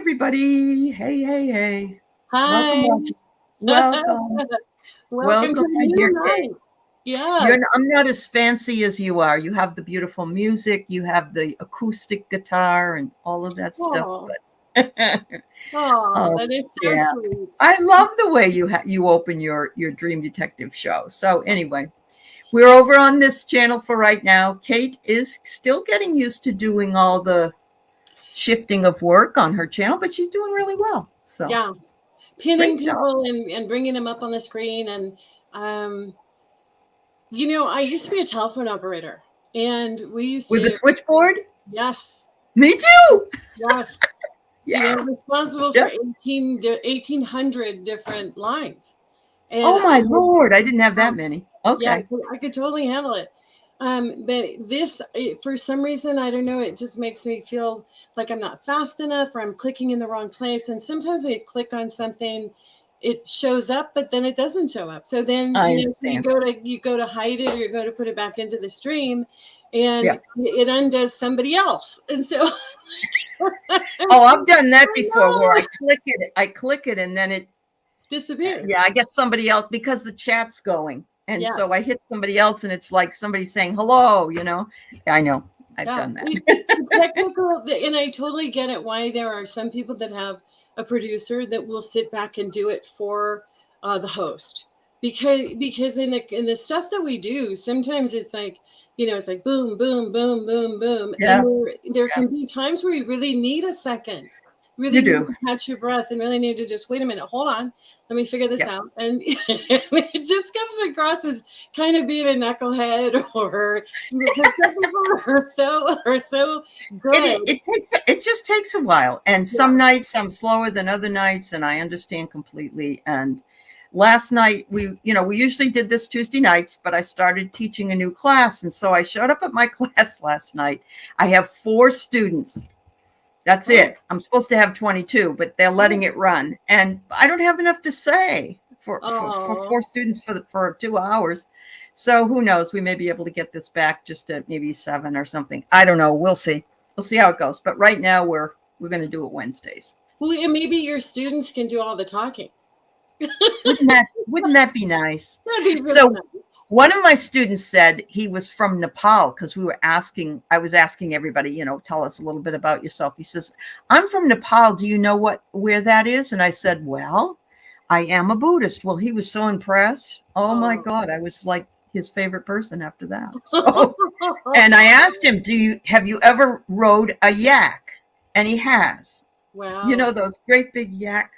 everybody. Hey. Welcome, Hi. welcome. Welcome. Welcome to Welcome, the my dear new Kate. night. Yes. I'm not as fancy as you are. You have the beautiful music, you have the acoustic guitar and all of that stuff, Oh, but oh, oh, that is so yeah. sweet. I love the way you open your Dream Detective show. So anyway, we're over on this channel for right now. Kate is still getting used to doing all the shifting of work on her channel, but she's doing really well. So Yeah. Pinning great job. people and bringing them up on the screen. And, um, I used to be a telephone operator and we used With the to, switchboard? yes, Me too. yes, Yeah. responsible for Yep. 1,800 different lines. And Oh I my would Lord, I didn't have that many. Yeah, Okay. I could totally handle it. But for some reason, I don't know, it just makes me feel like I'm not fast enough or I'm clicking in the wrong place. And sometimes when you click on something, it shows up, but then it doesn't show up. So then, I so understand. you go to hide it or you go to put it back into the stream and Yeah. it undoes somebody else. And so Oh, I've done that I before where know, I click it and then disappears. yeah, I get somebody else because the chat's going. And Yeah. so I hit somebody else and it's like somebody saying hello. I know. I've Yeah, done that. it's technical, and I totally get it. Why there are some people that have a producer that will sit back and do it for the host, because in the stuff that we do, sometimes it's like it's like boom, boom, boom, boom, boom, and Yeah. there Yeah. can be times where you really need a second, really You need do. to catch your breath, and really need to just wait a minute, hold on, let me figure this Yeah. out, and it just comes across as kind of being a knucklehead or because some people are so good. It just takes a while. And Yeah. some nights I'm slower than other nights, and I understand completely. And last night we usually did this Tuesday nights, but I started teaching a new class. And so I showed up at my class last night. I have 4 students. That's Oh, it. I'm supposed to have 22, but they're letting it run. And I don't have enough to say for oh, 4 students for 2 hours. So who knows? We may be able to get this back just to maybe 7 or something. I don't know. We'll see. We'll see how it goes. But right now we're going to do it Wednesdays. well, and maybe your students can do all the talking. Wouldn't that be nice? That'd be really So nice. one of my students said he was from Nepal because I was asking everybody, tell us a little bit about yourself. He says, I'm from Nepal. Do you know where that is? And I said, well, I am a Buddhist. Well, he was so impressed. Oh my Oh. God. I was like his favorite person after that. So, and I asked him, have you ever rode a yak? And he has, Wow. those great big yak.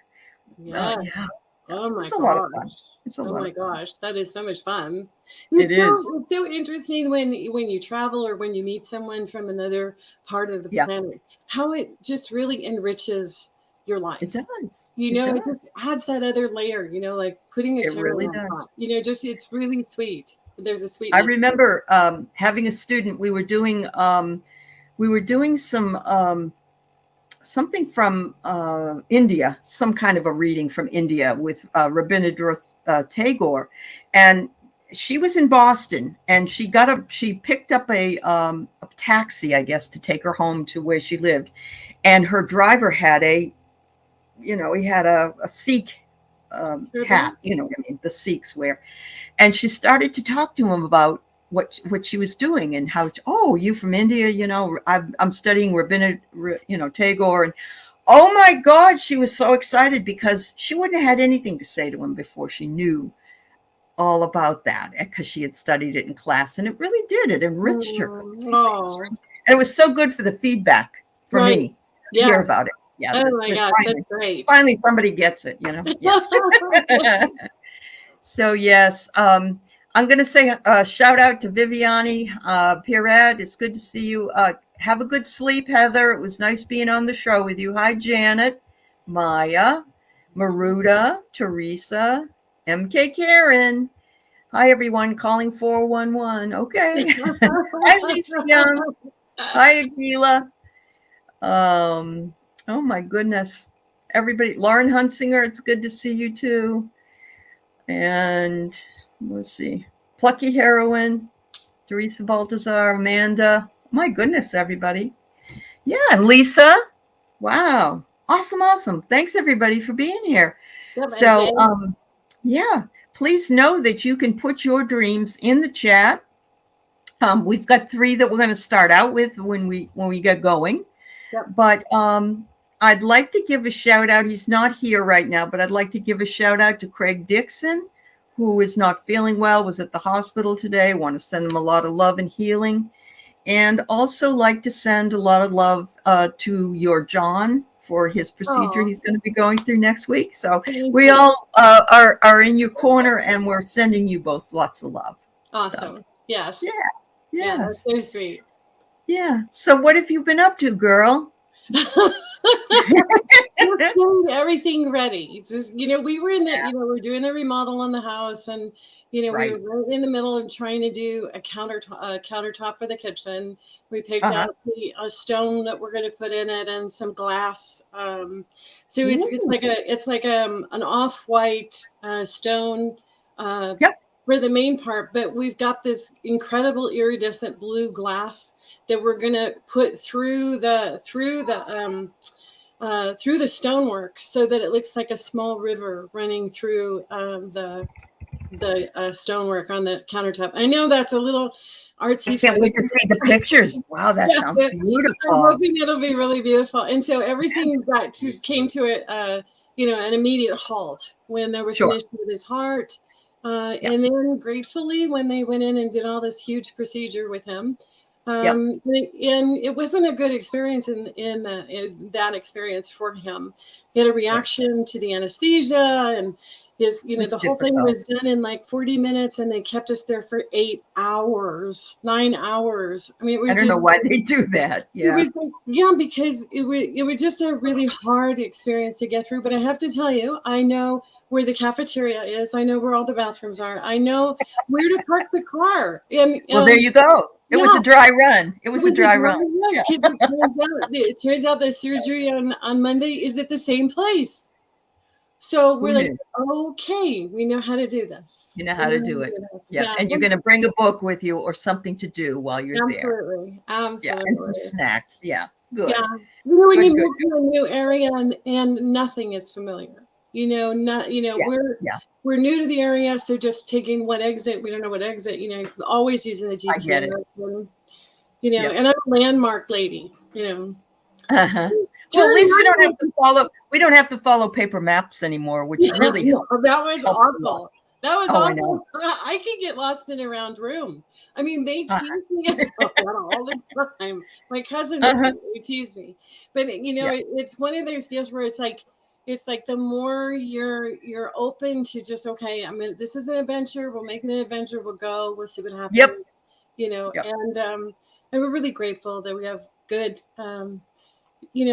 Yeah. Yeah. Oh my It's a lot of fun. gosh. It's a Oh lot my of fun. gosh. That is so much fun. It It's is. so it's so interesting when you travel or when you meet someone from another part of the Yeah, planet, how it just really enriches your it life. does. It It just does. adds that other layer, like putting a It cherry really on does. top. Just it's really sweet. There's a I sweetness. remember having a student. We were doing something from India, some kind of a reading from India with Rabindranath Tagore, and she was in Boston, and she picked up a taxi, I guess, to take her home to where she lived, and her driver had he had a Sikh hat, Turban? you know what I mean, the Sikhs wear. And she started to talk to him about what she was doing and how, oh, you from India, I'm studying Rabindranath, Tagore. And oh my God, she was so excited because she wouldn't have had anything to say to him before she knew all about that because she had studied it in class. And it really did. It enriched her completely. Oh, And it was so good for the feedback for right. me to hear Yeah. about it. Yeah, Oh my that gosh, that's great. finally somebody gets it, Yeah. So yes, I'm going to say a shout out to Viviani Pirad. It's good to see you. Have a good sleep, Heather. It was nice being on the show with you. Hi, Janet, Maya, Maruda, Teresa, MK Karen. Hi, everyone. Calling 411. Okay. Hi, Lisa Young. Hi, Agila. Oh my goodness. Everybody, Lauren Hunsinger, it's good to see you too. And let's see, Plucky Heroine, Teresa Baltazar, Amanda. My goodness, everybody. Yeah, and Lisa. Wow. Awesome, awesome. Thanks everybody for being here. Yep, and So, yeah, please know that you can put your dreams in the chat. We've got 3 that we're going to start out with when we get going. Yep. But I'd like to give a shout out. He's not here right now, but I'd like to give a shout out to Craig Dixon, who is not feeling well, was at the hospital today. I want to send him a lot of love and healing. And also like to send a lot of love to your John for his procedure he's going to be going through next week. So we all are in your corner, and we're sending you both lots of love. Awesome. So, yes. Yeah. Yes. Yeah, that's so sweet. Yeah. So what have you been up to, girl? Getting everything ready. Just, we were in the, we're doing the remodel on the house, and we were right in the middle of trying to do a countertop for the kitchen. We picked out a stone that we're going to put in it and some glass. So it's like an off-white stone for the main part, but we've got this incredible iridescent blue glass that we're going to put through the stonework, so that it looks like a small river running through the stonework on the countertop. I know that's a little artsy. Can't wait to see the pictures. Wow, that sounds beautiful. I'm hoping it'll be really beautiful. And so everything came to an immediate halt when there was an issue with his heart. And then gratefully, when they went in and did all this huge procedure with him, and it wasn't a good experience in that experience for him. He had a reaction to the anesthesia, and the whole thing was done in like 40 minutes, and they kept us there for 9 hours. I mean, I don't know why they do that. Yeah. Because it was just a really hard experience to get through. But I have to tell you, I know where the cafeteria is. I know where all the bathrooms are. I know where to park the car. And well, there you go. It was a dry run. It was a dry run. Yeah. It turns out the surgery on Monday is at the same place. So we're like, okay, we know how to do this. You know how to do it. Yeah. And you're going to bring a book with you or something to do while you're there. Absolutely. Yeah. And some snacks. Yeah. Good. Yeah. When you move to a new area and nothing is familiar. We're new to the area, so just taking what exit, we don't know what exit, always using the GPS. I get it. And I'm a landmark lady, Well, at least we don't have to follow paper maps anymore, which really helps. That was awful. That was awful. I can get lost in a round room. I mean, they tease me about that all the time. My cousins, they tease me. But it's one of those deals where it's like the more you're open to just, okay, this is an adventure. We'll make it an adventure. We'll go. We'll see what happens. Yep. And we're really grateful that we have good,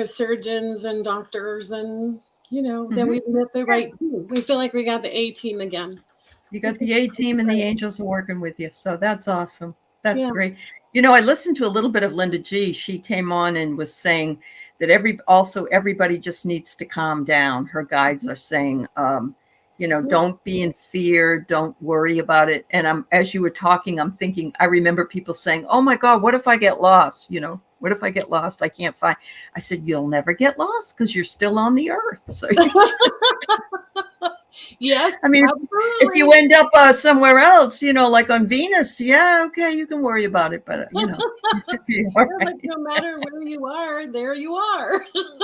surgeons and doctors, and that we've met the right team. We feel like we got the A team again. You got the A team, and the angels are working with you. So that's awesome. That's great. I listened to a little bit of Linda G. She came on and was saying that everybody just needs to calm down. Her guides are saying, don't be in fear. Don't worry about it. And as you were talking, I'm thinking, I remember people saying, oh my God, what if I get lost? What if I get lost? I can't find. I said, you'll never get lost because you're still on the earth. So yes. I mean, if you end up somewhere else, like on Venus, okay, you can worry about it. But, you should be all right. Like, no matter where you are, there you are.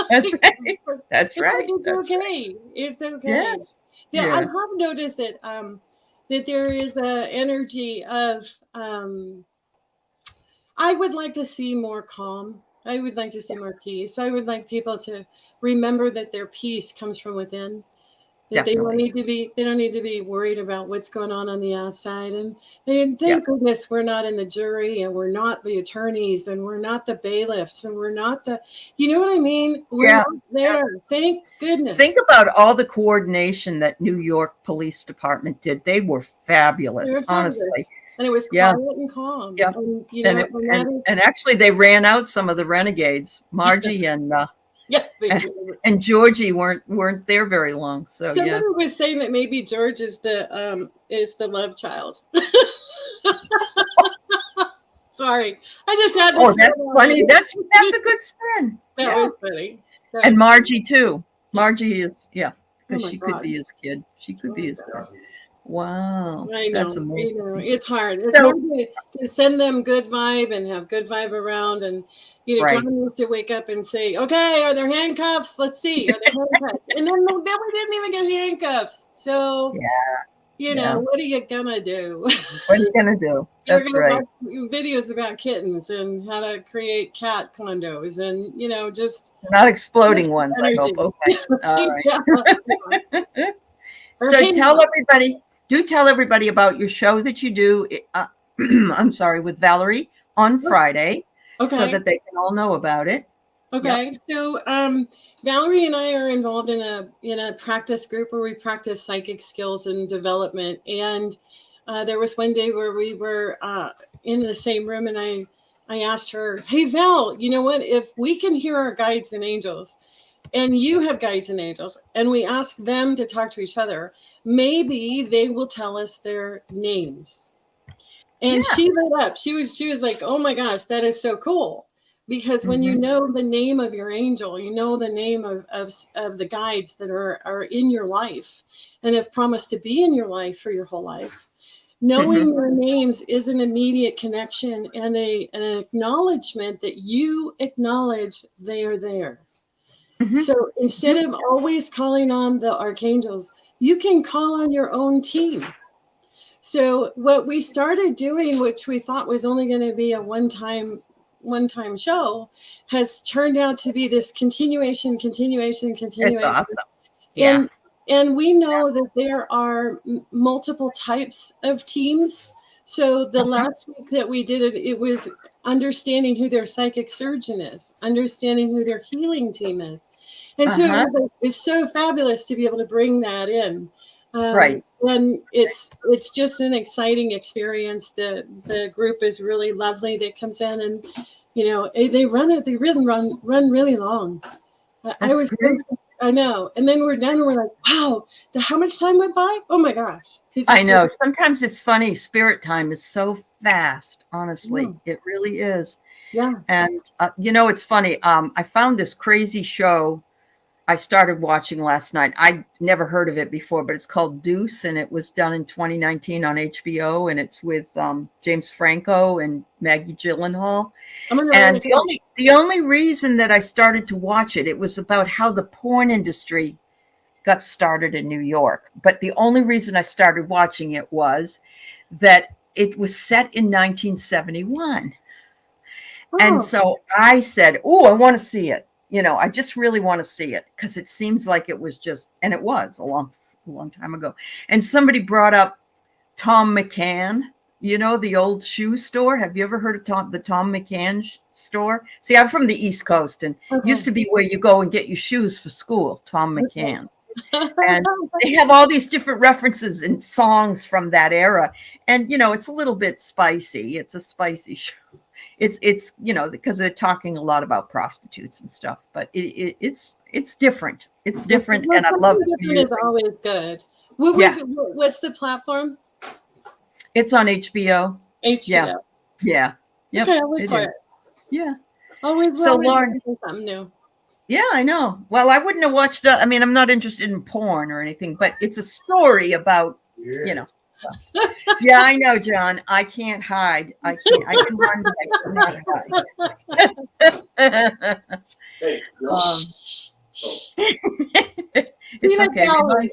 That's right. That's right. It's okay. It's okay. Yes. Yeah, yes. I have noticed that that there is a energy of I would like to see more calm. I would like to see more peace. I would like people to remember that their peace comes from within. That they don't need to be worried about what's going on the outside. And thank goodness we're not in the jury, and we're not the attorneys, and we're not the bailiffs, and we're not the, you know what I mean? We're not there. Thank goodness. Think about all the coordination that New York Police Department did. They were fabulous, honestly. And it was quiet and calm. Yeah. And actually they ran out some of the renegades, Margie and and Georgie weren't there very long. So somebody was saying that maybe George is the love child. Sorry, I just had to. Oh, that's funny. That's a good spin. That was funny. And Margie too. Margie is, Oh because my she could God. be his kid. She could Oh be my his kid. God. Wow. I That's know. amazing. It's hard. It's So, hard to send them good vibe and have good vibe around. And, right. John used to wake up and say, okay, are there handcuffs? Let's see. Are there handcuffs? And then we didn't even get handcuffs. So, Yeah. what are you going to do? What are you going to do? You're That's going right. to watch videos about kittens and how to create cat condos and, just Not exploding ones, I energy. hope. Okay. All right. Yeah. So tell everybody about your show that you do. I'm sorry, with Valerie on Friday, so Okay. that they can all know about it. Okay. Yep. So Valerie and I are involved in a practice group where we practice psychic skills and development. And there was one day where we were in the same room, and I asked her, "Hey Val, you know what? If we can hear our guides and angels, and you have guides and angels, and we ask them to talk to each other, maybe they will tell us their names." And Yeah. she lit up. She was like, "Oh my gosh, that is so cool." Because when you know the name of your angel, you know the name of the guides that are in your life and have promised to be in your life for your whole life. Knowing their names is an immediate connection and an acknowledgement that you acknowledge they are there. So instead of always calling on the archangels, you can call on your own team. So what we started doing, which we thought was only going to be a one-time show, has turned out to be this continuation. It's awesome. Yeah. And we know that there are multiple types of teams. So the last week that we did it, it was understanding who their psychic surgeon is, understanding who their healing team is. And so it's so fabulous to be able to bring that in. Right. And it's just an exciting experience. The group is really lovely that comes in, and they really run really long. I That's was great. I know. And then we're done and we're like, wow, how much time went by? Oh my gosh. I know. Sometimes it's funny. Spirit time is so fast, honestly. It really is. Yeah. And, it's funny. I found this crazy show I started watching last night. I never heard of it before, but it's called Deuce, and it was done in 2019 on HBO, and it's with James Franco and Maggie Gyllenhaal. And the only reason that I started to watch it, it was about how the porn industry got started in New York. But the only reason I started watching it was that it was set in 1971. And so I said, "Oh, I want to see it. I just really want to see it because it seems like it was just," and it was a long time ago. And somebody brought up Tom McCann, the old shoe store. Have you ever heard of the Tom McCann store? See, I'm from the East Coast, and used to be where you go and get your shoes for school, Tom McCann. And they have all these different references and songs from that era. And, it's a little bit spicy. It's a spicy show. It's because they're talking a lot about prostitutes and stuff, but it's different. It's different, and I love it. Different is always good. What's the platform? It's on HBO. HBO. Yeah. Yep, okay, I'll look for it. Yeah. Always Lauren, something new. Yeah, I know. Well, I wouldn't have watched it. I mean, I'm not interested in porn or anything, but it's a story about, Yeah, I know, John. I can't hide. I can run, but I cannot hide. It's okay.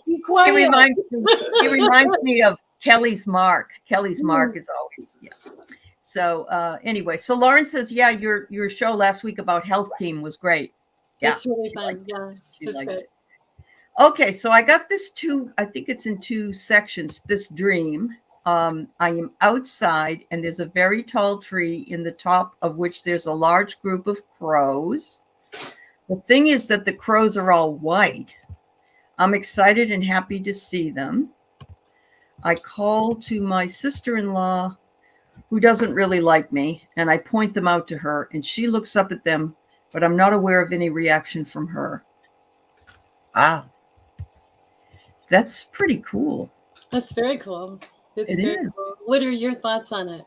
It reminds me of Kelly's Mark. Kelly's Mark is always, So anyway, so Lauren says, yeah, your show last week about health team was great. Yeah, it's really fun. She liked it. Okay, so I got this I think it's in two sections, this dream. I am outside, and there's a very tall tree in the top of which there's a large group of crows. The thing is that the crows are all white. I'm excited and happy to see them. I call to my sister-in-law, who doesn't really like me, and I point them out to her, and she looks up at them, but I'm not aware of any reaction from her. Wow. That's pretty cool. That's very cool. It is. Cool. What are your thoughts on it?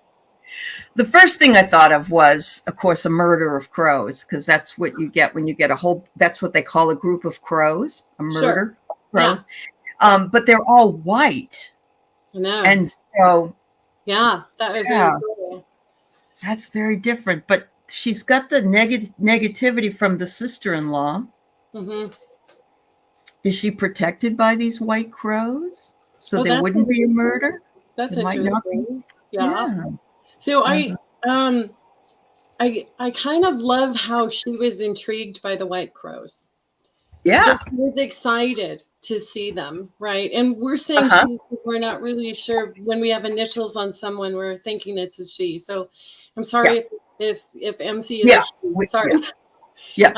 The first thing I thought of was, of course, a murder of crows, because that's what you get when you get a whole, that's what they call a group of crows, a Sure. murder of crows. Yeah. But they're all white. I know. And so, Yeah, that was yeah, really cool. that's very different. But she's got the negativity from the sister-in-law. Mm-hmm. Is she protected by these white crows? So Oh, there wouldn't be a murder? That's It might not be. interesting. Yeah. Yeah. So Uh-huh. I kind of love how she was intrigued by the white crows. Yeah. That she was excited to see them, right? And we're saying Uh-huh. she because we're not really sure when we have initials on someone, we're thinking it's a she. So I'm sorry if MC is Yeah. a she. Sorry. Yeah.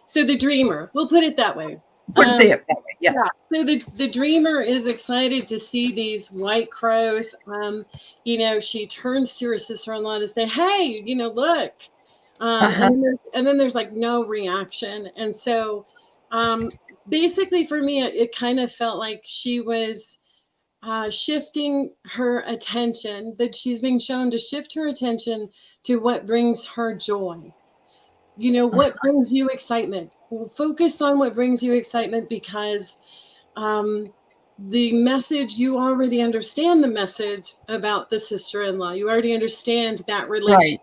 So the dreamer, we'll put it that way. Put it there. That way. Yeah. So the dreamer is excited to see these white crows. You know, she turns to her sister-in-law to say, "Hey, you know, look." And then there's like no reaction. And so basically for me, it kind of felt like she was shifting her attention, that she's being shown to shift her attention to what brings her joy. You know, what brings you excitement? Well, focus on what brings you excitement, because the message, you already understand the message about the sister-in-law. You already understand that relationship.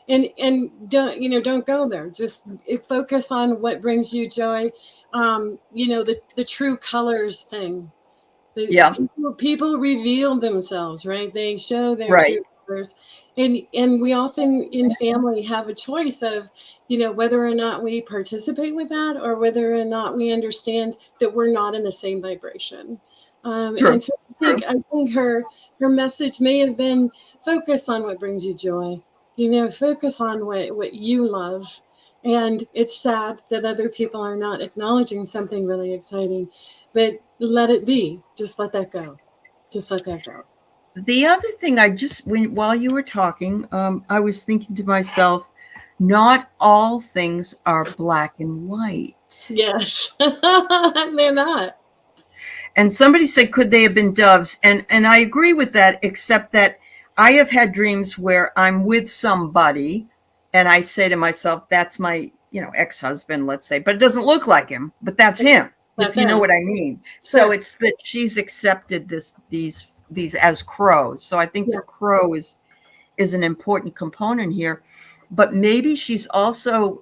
Right. And don't go there. Just focus on what brings you joy. You know, the true colors thing. People reveal themselves, right? They show their true colors. And we often in family have a choice of, you know, whether or not we participate with that, or whether or not we understand that we're not in the same vibration. And so I think her message may have been, focus on what brings you joy. You know, focus on what you love. And it's sad that other people are not acknowledging something really exciting, but let it be. Just let that go. Just let that go. The other thing while you were talking, I was thinking to myself, not all things are black and white. Yes, they're not. And somebody said, could they have been doves? And I agree with that, except that I have had dreams where I'm with somebody and I say to myself, that's my, ex-husband, let's say, but it doesn't look like him, but that's him, if you know what I mean. So it's that she's accepted these as crows. So I think the crow is an important component here, but maybe she's also,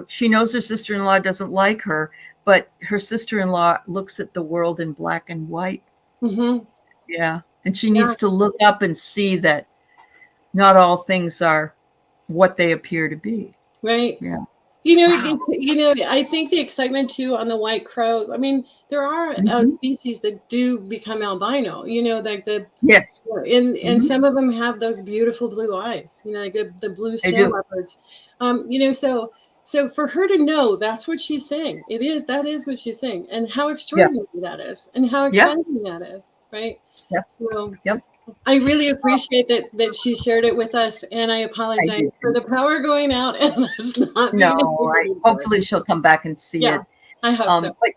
she knows her sister-in-law doesn't like her, but her sister-in-law looks at the world in black and white. Mm-hmm. Yeah. And she needs to look up and see that not all things are what they appear to be. Right. Yeah. I think the excitement too on the white crow. I mean, there are species that do become albino. Like yes, and some of them have those beautiful blue eyes. Like the blue snow leopards. So for her to know that's what she's saying, that is what she's saying, and how extraordinary that is, and how exciting that is, right? So I really appreciate that she shared it with us, and I apologize for the power going out and us not being able to hopefully she'll come back and see it. I hope so. But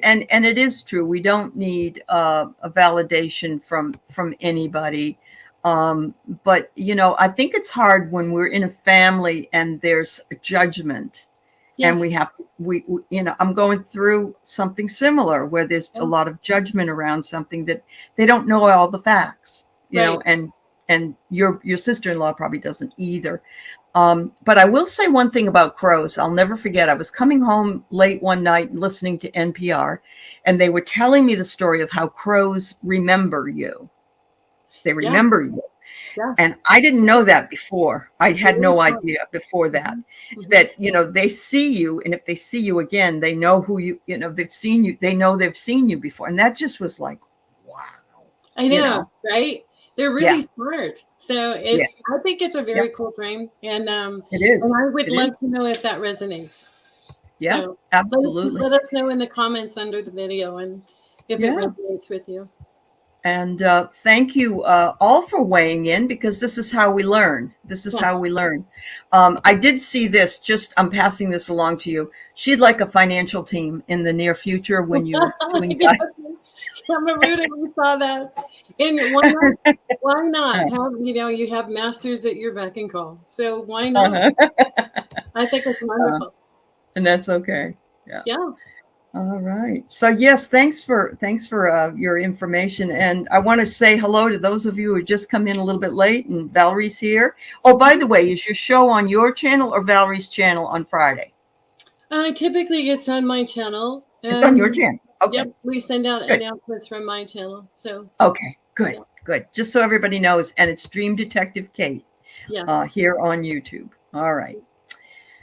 and it is true. We don't need a validation from anybody. But I think it's hard when we're in a family and there's a judgment. And we I'm going through something similar where there's a lot of judgment around something that they don't know all the facts, and your sister-in-law probably doesn't either. But I will say one thing about crows. I'll never forget. I was coming home late one night listening to NPR, and they were telling me the story of how crows remember you. They remember you. Yeah. And I didn't know that before. I had no idea before that, that, they see you. And if they see you again, they know who they've seen you. They know they've seen you before. And that just was like, wow. I know, right? They're really smart. So I think it's a very cool dream. And it is. And I would love to know if that resonates. Yeah, so absolutely. Let us know in the comments under the video and if it resonates with you. And thank you all for weighing in, because this is how we learn. This is how we learn. I did see this, I'm passing this along to you. She'd like a financial team in the near future when you're doing that. Camera Buddha, we saw that. And why not? Why not have, you have masters at your beck and call. So why not? I think it's wonderful. And that's okay. Yeah. Yeah. All right. So yes, thanks for your information. And I want to say hello to those of you who just come in a little bit late. And Valerie's here. Oh, by the way, is your show on your channel or Valerie's channel on Friday? Typically, it's on my channel. It's on your channel. Okay. Yep, we send out Good. announcements from my channel. So okay, good, yeah. Good. Just so everybody knows, and it's Dream Detective Kate. Yeah. Here on YouTube. All right.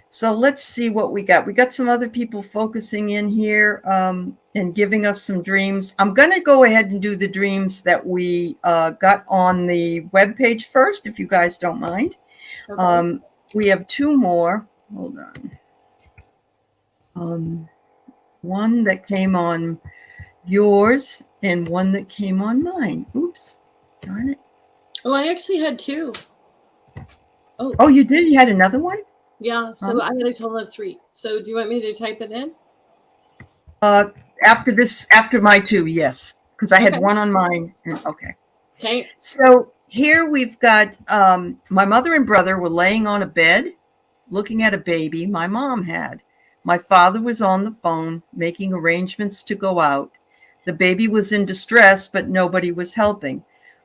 So let's see what we got. We got some other people focusing in here and giving us some dreams. I'm going to go ahead and do the dreams that we got on the webpage first, if you guys don't mind. Okay. We have two more. Hold on. One that came on yours and one that came on mine. Oops. Darn it. Oh, I actually had two. Oh, you did? You had another one? Yeah, so I had a total of 3. So do you want me to type it in? After my 2, yes. Because I had one on mine. Okay. Okay. So here we've got my mother and brother were laying on a bed looking at a baby my mom had. My father was on the phone making arrangements to go out. The baby was in distress, but nobody was helping.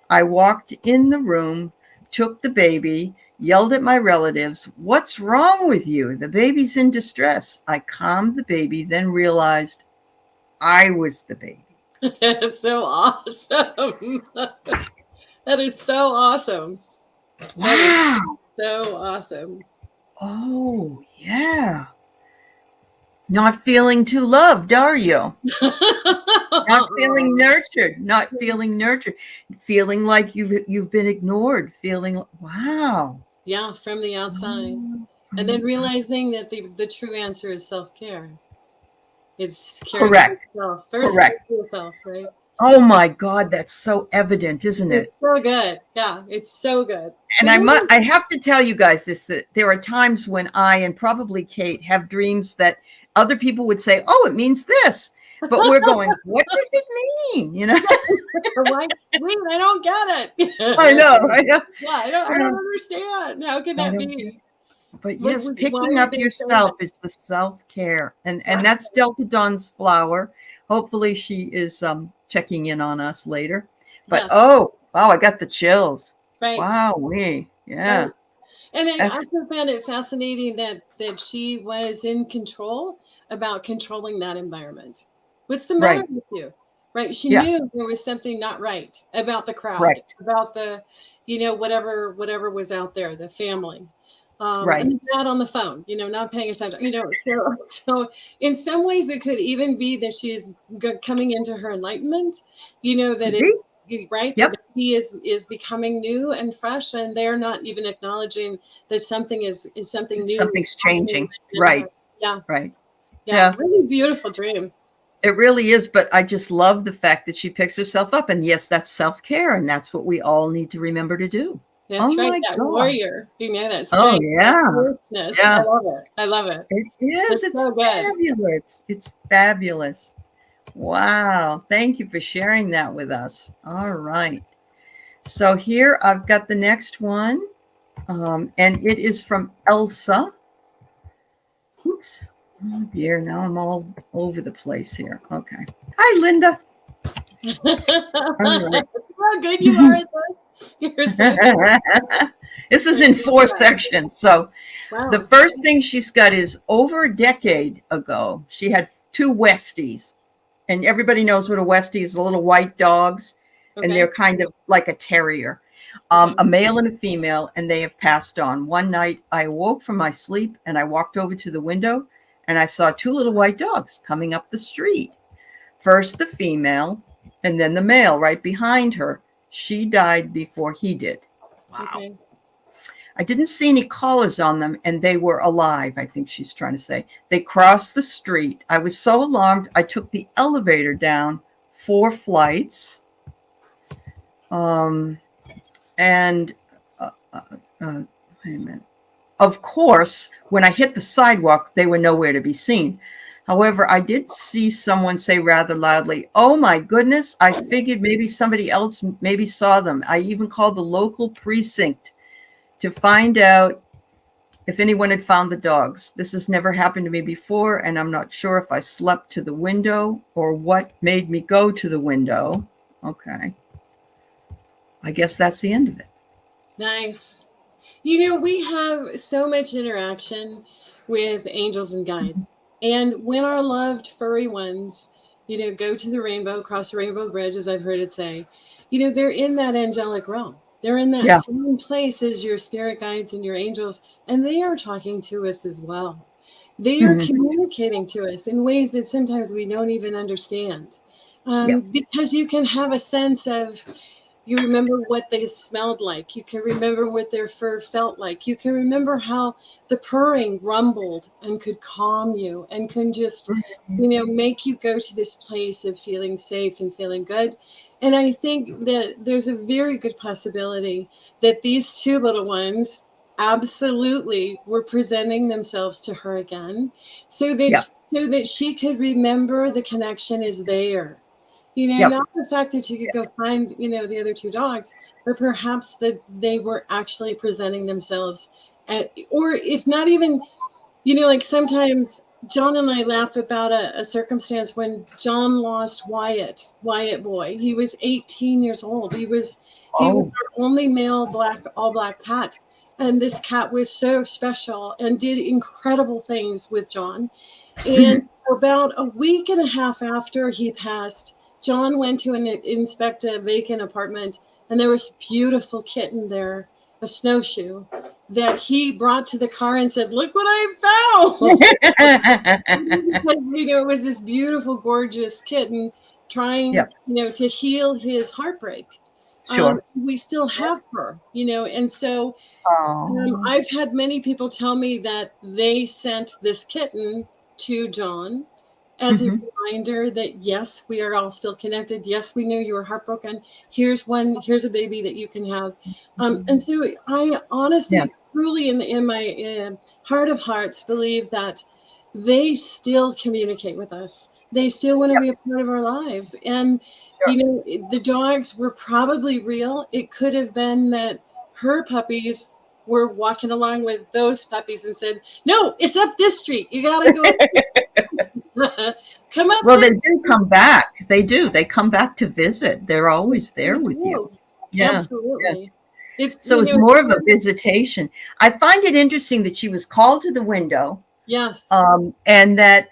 I walked in the room, took the baby, yelled at my relatives, "What's wrong with you? The baby's in distress." I calmed the baby, then realized I was the baby. That's so awesome. That is so awesome. Wow. So awesome. Oh, yeah. Not feeling too loved, are you? Not feeling nurtured, feeling like you've been ignored, feeling, wow. Yeah, from the outside. And then realizing that the true answer is self-care. It's caring correct. for yourself. First for yourself, right? Oh my God, that's so evident, isn't it? It's so good. Yeah, it's so good. And I have to tell you guys this, that there are times when I, and probably Kate, have dreams that other people would say, "Oh, it means this." But we're going, what does it mean? You know? Wait, I don't get it. I know. Yeah, I don't understand. How can that be? But yes, picking up yourself is the self-care. And that's Delta Dawn's flower. Hopefully she is checking in on us later. But oh, wow, I got the chills. Right. Wow, yeah. Right. And I also found it fascinating that she was in control about controlling that environment. What's the matter with you? Right. She knew there was something not right about the crowd, about the, whatever was out there, the family. And not on the phone, not paying attention, so in some ways it could even be that she's coming into her enlightenment, that it, right? Yep. That he is becoming new and fresh, and they're not even acknowledging that something is something new. Something's changing. Right. Yeah. Right. Yeah. Really beautiful dream. It really is, but I just love the fact that she picks herself up, and yes, that's self-care, and that's what we all need to remember to do. That's right. That warrior, that strength. Oh yeah. Yeah. I love it. It is. It's so fabulous. It's fabulous. Wow. Thank you for sharing that with us. All right. So here I've got the next one. And it is from Elsa. Oops. Oh dear. Now I'm all over the place here. Okay. Hi, Linda. All right. How good you are at this. This is in 4 sections. So the first thing she's got is over a decade ago, she had 2 Westies. And everybody knows what a Westie is, the little white dogs. And they're kind of like a terrier. A male and a female, and they have passed on. One night I awoke from my sleep and I walked over to the window and I saw 2 little white dogs coming up the street. First the female and then the male right behind her. She died before he did. Wow. Okay. I didn't see any collars on them, and they were alive, I think she's trying to say. They crossed the street. I was so alarmed, I took the elevator down 4 flights. Wait a minute. Of course, when I hit the sidewalk, they were nowhere to be seen. However, I did see someone say rather loudly, "Oh my goodness, I figured maybe somebody else maybe saw them. I even called the local precinct to find out if anyone had found the dogs. This has never happened to me before, and I'm not sure if I slept to the window or what made me go to the window." Okay. I guess that's the end of it. Nice. You know, we have so much interaction with angels and guides. And when our loved furry ones, you know, go to the rainbow, cross the rainbow bridge, as I've heard it say, you know, they're in that angelic realm. They're in that Yeah. same place as your spirit guides and your angels, and they are talking to us as well. They are Mhm. communicating to us in ways that sometimes we don't even understand. Yeah. Because you can have a sense of, you remember what they smelled like. You can remember what their fur felt like. You can remember how the purring rumbled and could calm you and can just, you know, make you go to this place of feeling safe and feeling good. And I think that there's a very good possibility that these two little ones absolutely were presenting themselves to her again Yeah. so that she could remember the connection is there. You know, Yep. not the fact that you could go find, you know, the other two dogs, but perhaps that they were actually presenting themselves or if not even, you know, like sometimes John and I laugh about a circumstance when John lost Wyatt boy. He was 18 years old. He was Oh. our only male all black cat. And this cat was so special and did incredible things with John. And Mhm. about a week and a half after he passed, John went to inspect a vacant apartment, and there was a beautiful kitten there, a snowshoe, that he brought to the car and said, "Look what I found!" Because, you know, it was this beautiful, gorgeous kitten trying, Yep. you know, to heal his heartbreak. Sure. We still have her, you know, and so Oh. I've had many people tell me that they sent this kitten to John as a Mhm. reminder that yes, we are all still connected. Yes, we knew you were heartbroken. Here's a baby that you can have. And so I Yeah. honestly, truly, in my heart of hearts, believe that they still communicate with us. They still want to Yep. be a part of our lives. And, Sure. you know, the dogs were probably real. It could have been that her puppies were walking along with those puppies and said, "No, it's up this street. You got to go up." Come up Well, this. they do come back. They do. They come back to visit. They're always there They with you. do. Yeah. Yeah. Absolutely. It's, So you it's know, more of a visitation. I find it interesting that she was called to the window, yes. and that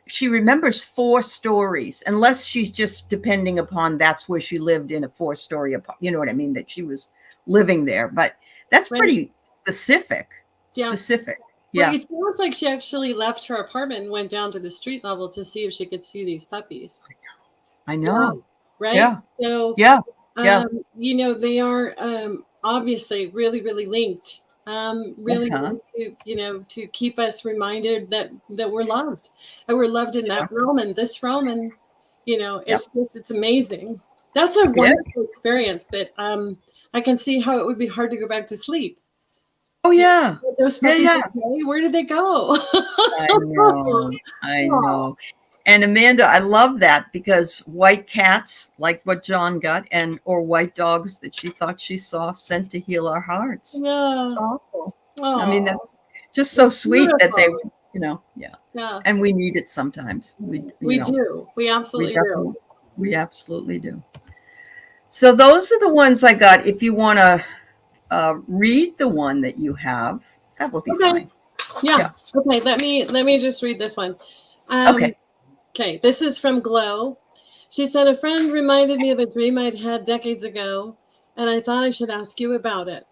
she remembers 4 stories, unless she's just depending upon that's where she lived in a 4-story apartment. You know what I mean? That she was living there. But that's Right. pretty specific. Yes. Specific. Well, Yeah. it sounds like she actually left her apartment and went down to the street level to see if she could see these puppies. I Yeah. know. Right. Yeah. So, Yeah. Yeah. you know, they are obviously really, really linked. Really Uh-huh. want to, you know, to keep us reminded that we're loved, and we're loved in that realm and this realm, and you know, Yeah. it's amazing. That's a Yeah. wonderful experience, but I can see how it would be hard to go back to sleep. Oh, You yeah. know, those Yeah, puppies, yeah. okay, where did they go? I know. I Oh, know. And Amanda, I love that because white cats, like what John got, and or white dogs that she thought she saw sent to heal our hearts. It's yeah. awful. I mean, Oh, that's just so it's sweet that they, beautiful. yeah. Yeah, And we need it sometimes. we do. We We absolutely do. definitely, we absolutely do. So those are the ones I got. If you want to read the one that you have, that will be Okay. fine. Yeah. Yeah. Okay. Let me just read this one. Um, Okay. okay. This is from Glow. She said, "A friend reminded me of a dream I'd had decades ago, and I thought I should ask you about it.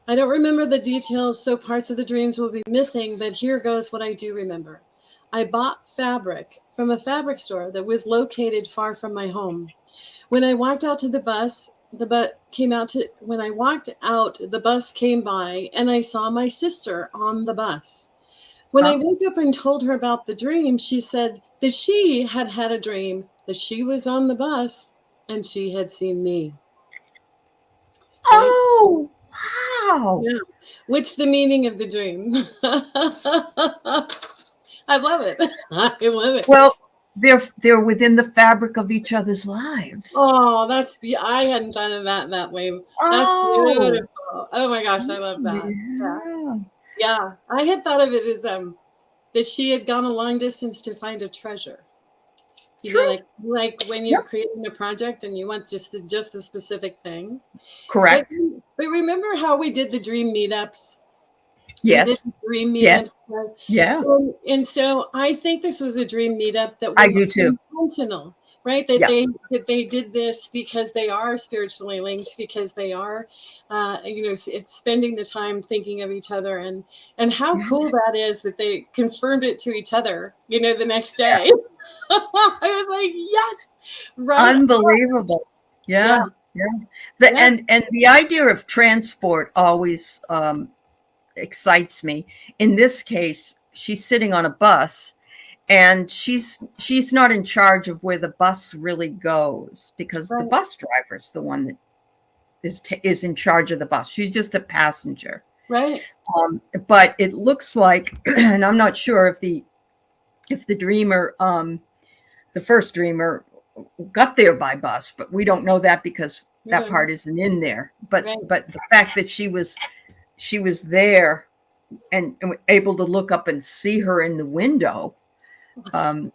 I don't remember the details, so parts of the dreams will be missing, but here goes what I do remember. I bought fabric from a fabric store that was located far from my home. When I walked out to the bus, the bus came out to when I walked out, the bus came by and I saw my sister on the bus. When I Huh? woke up and told her about the dream, she said that she had had a dream that she was on the bus and she had seen me." Right? Oh, wow. Yeah. What's the meaning of the dream? I love it. I love it. Well, they're within the fabric of each other's lives. Oh, I hadn't thought of that way. That's Oh, beautiful. Oh my gosh, I love that. Yeah. yeah. Yeah. I had thought of it as that she had gone a long distance to find a treasure. You know, True. like when you're Yep. creating a project and you want just the specific thing. But Correct. but remember how we did the dream meetups? We did Yes. the dream meetups. Yes. Yeah. And so I think this was a dream meetup that I was do too. intentional, right? That Yeah. they did this because they are spiritually linked, because they are, it's spending the time thinking of each other, and how cool that is that they confirmed it to each other, the next day. I was like, yes, right. Unbelievable. Yeah, Yeah. Yeah. yeah, And the idea of transport always excites me. In this case, she's sitting on a bus, and she's not in charge of where the bus really goes, because the right, bus driver's the one that is in charge of the bus. She's just a passenger. right. But it looks like, and I'm not sure if the dreamer, the first dreamer, got there by bus, but we don't know that because We that don't know. part isn't in there. Right. But the fact that she was there and able to look up and see her in the window. I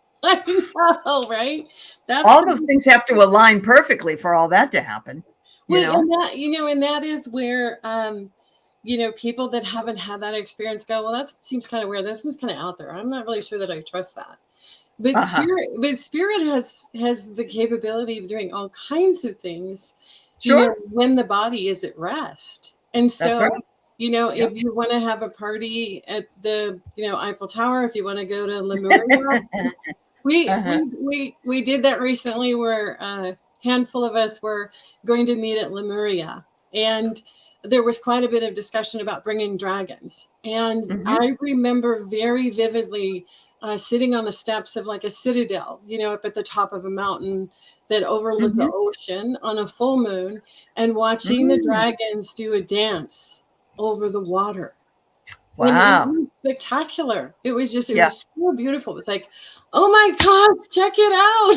know, right? That's All the those things have to align perfectly for all that to happen. well, and that is where people that haven't had that experience go, well, that seems kind of weird. This one's kind of out there. I'm not really sure that I trust that. But Uh-huh. spirit has the capability of doing all kinds of things, Sure. when the body is at rest. And That's so, right. if you want to have a party at the, Eiffel Tower, if you want to go to Lemuria, Uh-huh. we did that recently, where a handful of us were going to meet at Lemuria, and there was quite a bit of discussion about bringing dragons. And Mhm. I remember very vividly sitting on the steps of like a citadel, up at the top of a mountain that overlooked the Mhm. ocean on a full moon, and watching the Mm. dragons do a dance over the water. And it Wow. was spectacular. It was Yeah. so beautiful. It was like, oh my gosh, check it out.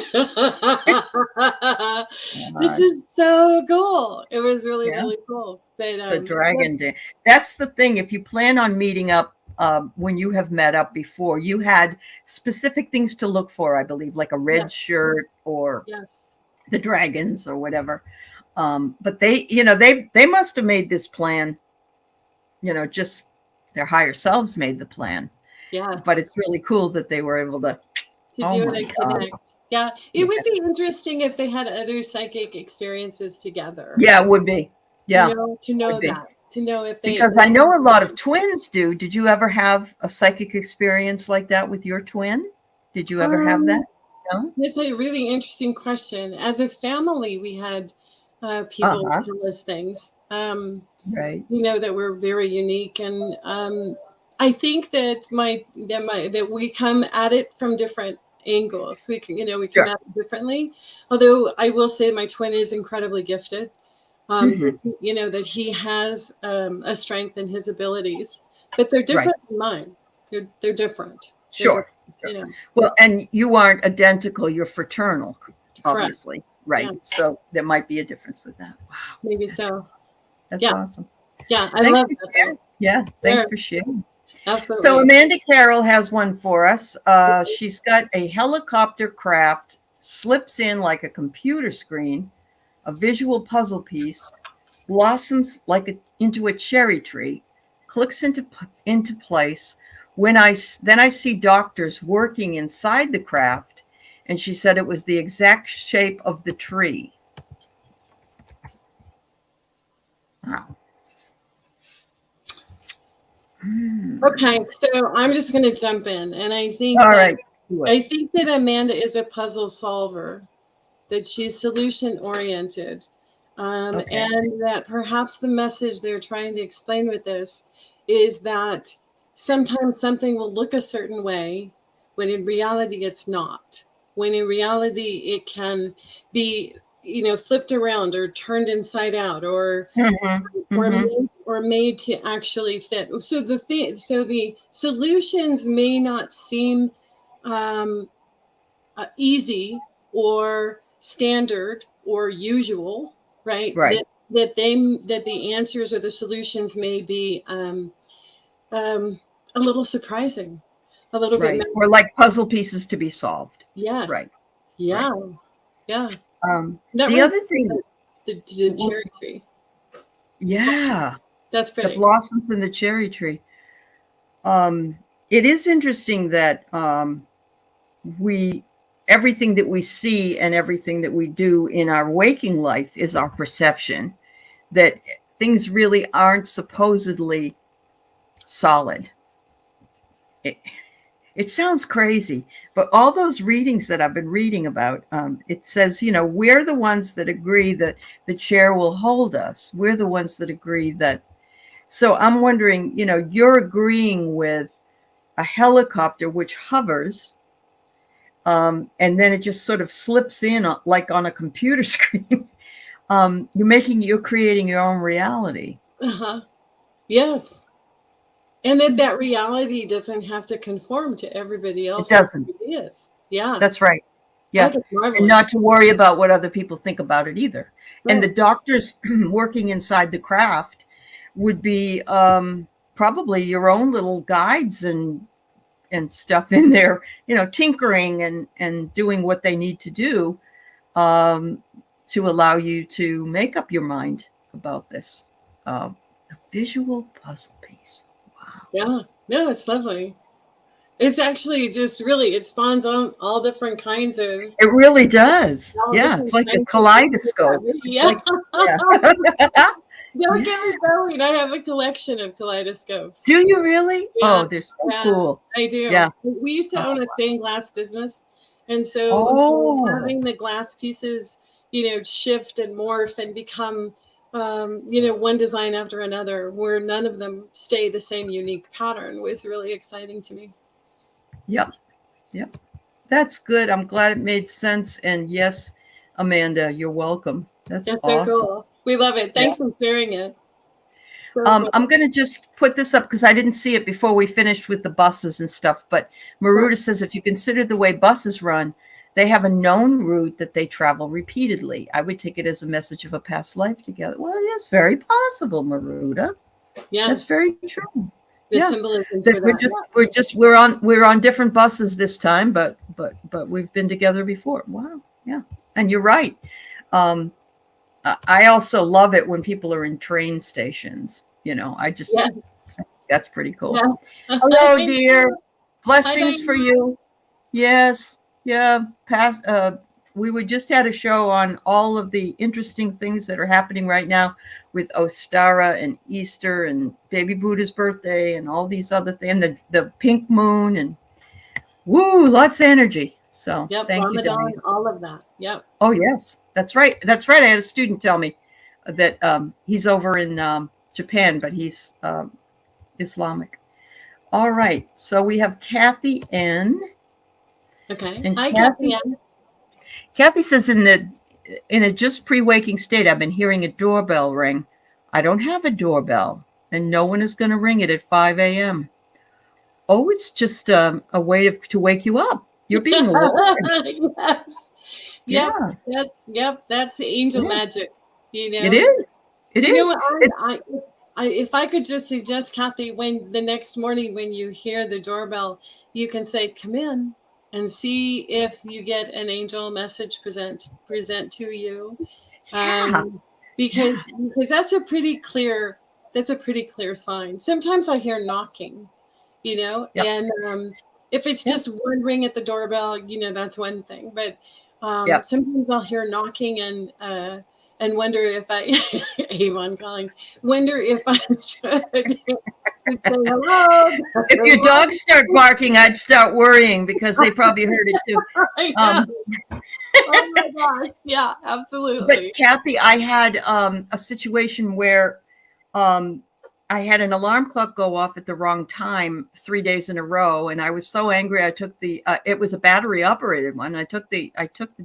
This Uh, is so cool. It was really, yeah. really cool. But The dragon dance. That's the thing. If you plan on meeting up, when you have met up before, you had specific things to look for, I believe, like a red yes, shirt or yes. the dragons or whatever. But they must have made this plan, just their higher selves made the plan. Yeah. But it's really cool that they were able to, To oh do it my and God. connect. Yeah. It would be Yes. interesting if they had other psychic experiences together. Yeah, it would be. Yeah, To would know be. that. To know if Because I know a lot of twins do. Did you ever have a psychic experience like that with your twin? Did you ever have that? um No? That's a really interesting question. As a family, we had people Uh-huh. tell us things, Right. that were very unique, and I think that we come at it from different angles. We come Sure. at it differently. Although I will say my twin is incredibly gifted. Mhm. That he has a strength in his abilities, but they're Right. different than mine. They're different. They're different. Sure. Sure. Well, and you aren't identical, you're fraternal, Correct. obviously. Yeah, Right. So there might be a difference with that. Wow. maybe That's so. awesome. That's Yeah. awesome. Yeah, I Thanks love for that sharing. though. Yeah. Thanks Sure, for sharing. So absolutely. Amanda Carroll has one for us. She's got a helicopter craft, slips in like a computer screen, a visual puzzle piece, blossoms into a cherry tree, clicks into place. Then I see doctors working inside the craft, and she said it was the exact shape of the tree. Wow. Okay, so I'm just going to jump in, and I think All that right. Do it. Amanda is a puzzle solver, that she's solution oriented, Okay. and that perhaps the message they're trying to explain with this is that sometimes something will look a certain way when in reality it's not. When in reality it can be, flipped around or turned inside out, or Mm-hmm. or Mm-hmm. made, or made to actually fit. So the solutions may not seem easy or standard or usual, right? Right. That the answers or the solutions may be a little surprising, a little bit. Right. Or like puzzle pieces to be solved. Yes. Right. Yeah. Right. Yeah. That The reminds other me thing, of the cherry tree. yeah, That's the pretty. blossoms in the cherry tree. It is interesting that we everything that we see and everything that we do in our waking life is our perception, that things really aren't supposedly solid. It sounds crazy, but all those readings that I've been reading about, it says, we're the ones that agree that the chair will hold us. We're the ones that agree that. So I'm wondering, you're agreeing with a helicopter which hovers, and then it just sort of slips in like on a computer screen. You're creating your own reality. Uh-huh. Yes. And that reality doesn't have to conform to everybody It else's doesn't. ideas. Yeah. That's right. I Yeah. think it's And marvelous. not to worry about what other people think about it either. And Right. the doctors working inside the craft would be probably your own little guides and stuff in there, tinkering and doing what they need to do to allow you to make up your mind about this. A visual puzzle piece. Wow. Yeah. No, it's lovely. It's actually just really, it spawns on all different kinds of, It really does. all Yeah, it's different like a kinds of things that kaleidoscope. we- It's yeah. like, yeah. Don't get me Yeah. going. I have a collection of kaleidoscopes. Do you really? Yeah. Oh, they're so Yeah, cool. I do. Yeah. We used to own a stained glass business. And so Oh, having the glass pieces, shift and morph and become, one design after another, where none of them stay the same unique pattern, was really exciting to me. yep. Yep. That's good. I'm glad it made sense. And yes, Amanda, you're welcome. That's That's so awesome. cool. We love it. Yeah. Thanks for sharing it. So cool. I'm going to just put this up because I didn't see it before we finished with the buses and stuff. But Maruta says, if you consider the way buses run, they have a known route that they travel repeatedly. I would take it as a message of a past life together. Well, yes, very possible, Maruta. Yes. That's very true. The Yeah. symbolism That for that. we're on different buses this time, but we've been together before. Wow. Yeah. And you're right. I also love it when people are in train stations. Yeah. That's pretty cool. Yeah. Hello, dear. Blessings Hi, for you. Yes. Yeah. We just had a show on all of the interesting things that are happening right now with Ostara and Easter and Baby Buddha's birthday and all these other things, and the pink moon, and woo, lots of energy. So Yep, thank you, Ramadan, Diane. all of that. Yep. Oh, yes, that's right. That's right. I had a student tell me that he's over in Japan, but he's Islamic. All right. So we have Kathy N. Okay. And Hi, Kathy. Kathy says, in a just pre-waking state, I've been hearing a doorbell ring. I don't have a doorbell, and no one is going to ring it at 5 a.m. Oh, it's just a way to wake you up. You're being awakened. Yes. Yeah. That's the angel magic. It is. It is. If I could just suggest, Kathy, when the next morning when you hear the doorbell, you can say, "Come in," and see if you get an angel message present to you. Yeah. Because that's a pretty clear sign. Sometimes I hear knocking, Yep. and if it's just one ring at the doorbell, that's one thing. But sometimes I'll hear knocking and wonder if Avon calling, wonder if I should say hello. If your dogs start barking, I'd start worrying because they probably heard it too. Oh my gosh. Yeah, absolutely. But Kathy, I had a situation where I had an alarm clock go off at the wrong time 3 days in a row, and I was so angry. I took the it was a battery operated one. I took the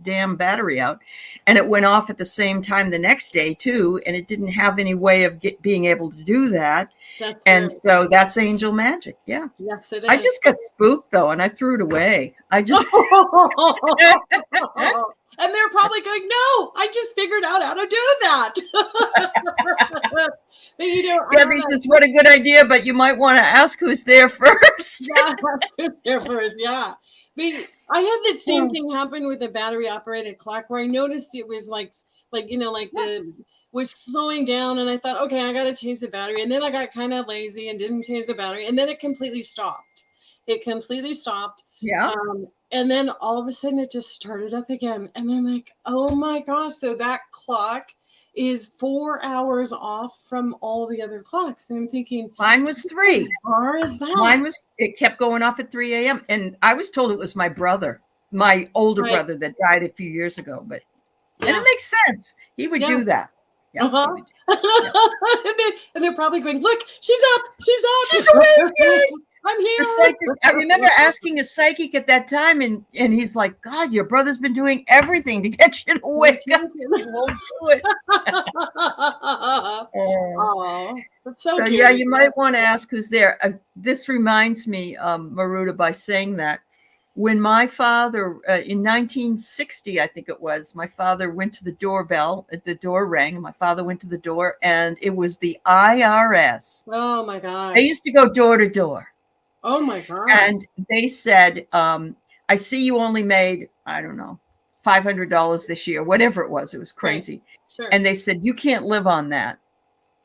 damn battery out, and it went off at the same time the next day too, and it didn't have any way of being able to do that. That's And weird. so that's angel magic. Yeah. Yes, it I is. just got spooked though, and I threw it away. I just And they're probably going, no, I just figured out how to do that. But Kathy says, what a good idea, but you might want to ask who's there first. yeah, there first, yeah. I had that same thing happen with a battery operated clock where I noticed it was like the was slowing down, and I thought, okay, I got to change the battery, and then I got kind of lazy and didn't change the battery, and then it completely stopped. Yeah. And then all of a sudden it just started up again. And I'm like, oh my gosh. So that clock is 4 hours off from all the other clocks. And I'm thinking, mine was 3. As far as that. Mine was, it kept going off at 3 a.m. And I was told it was my brother, my older brother that died a few years ago. But and it makes sense. He would do that. Yeah, and they're probably going, look, she's up. She's awake. I'm here. I remember asking a psychic at that time, and he's like, God, your brother's been doing everything to get you to wake up. He won't do it. So yeah, you might want to ask who's there. This reminds me, Maruta, by saying that when my father, in 1960, I think it was, my father went to the doorbell, the door rang, and my father went to the door, and it was the IRS. Oh my God. They used to go door to door. Oh my God. And they said, I see you only made, I don't know, $500 this year, whatever it was crazy. Right. Sure. And they said, you can't live on that.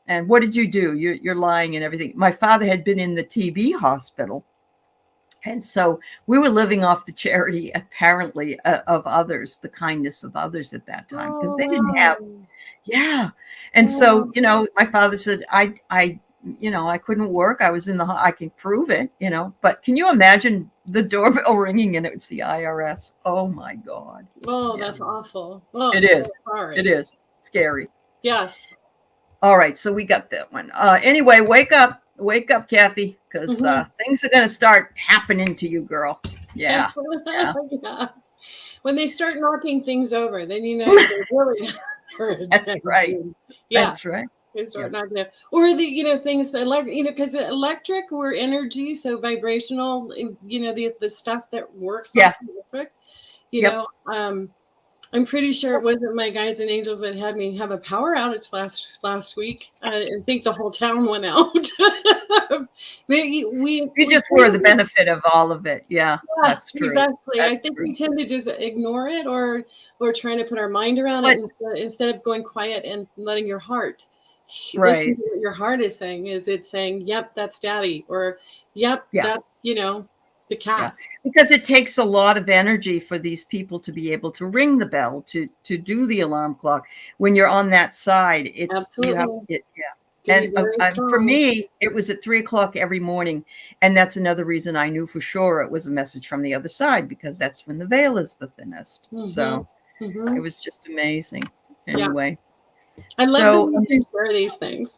And what did you do? You're lying and everything. My father had been in the TB hospital. And so we were living off the charity, apparently, of others, the kindness of others at that time, because they didn't have, And so, my father said, I couldn't work. I was in I can prove it, but can you imagine the doorbell ringing and it's the IRS? Oh my God. Oh, that's awful. Oh, it is. Sorry. It is scary. Yes. All right. So we got that one. Anyway, wake up, Kathy, because things are going to start happening to you, girl. Yeah. Yeah. When they start knocking things over, then they're really hurt. That's right. Yeah. That's right. Start knocking out, or the things because electric or energy, so vibrational, the stuff that works on electric. I'm pretty sure it wasn't my guides and angels that had me have a power outage last week. I think the whole town went out. we just were the benefit of all of it. Yeah, that's true. Exactly. I think we tend to just ignore it, or trying to put our mind around it instead of going quiet and letting your heart. Listen to what your heart is saying. It's saying, yep, that's daddy, or yep, that's the cat. Because it takes a lot of energy for these people to be able to ring the bell, to do the alarm clock. When you're on that side, and for me, it was at 3:00 every morning, and that's another reason I knew for sure it was a message from the other side, because that's when the veil is the thinnest. So it was just amazing. Anyway. I love that you share these things.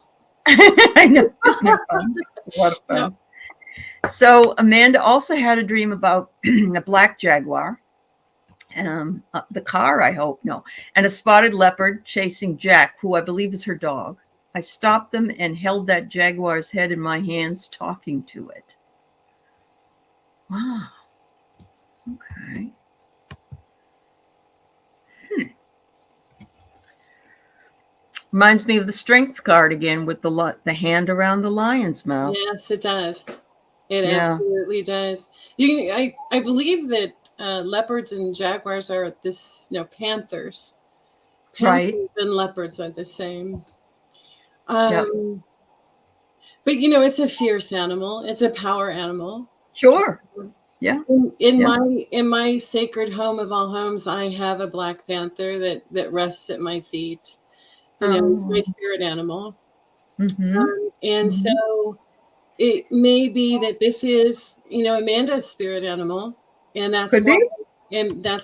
I know. Isn't it fun? It's a lot of fun. No. So Amanda also had a dream about a black jaguar, the car, I hope, and a spotted leopard chasing Jack, who I believe is her dog. I stopped them and held that jaguar's head in my hands, talking to it. Wow. Okay. Reminds me of the strength card again, with the hand around the lion's mouth. Yes, it does. It absolutely does. I believe that leopards and jaguars are panthers. Panthers and leopards are the same. But it's a fierce animal. It's a power animal. Sure. Yeah. In my sacred home of all homes, I have a black panther that rests at my feet. It's my spirit animal. So it may be that this is, Amanda's spirit animal, and that's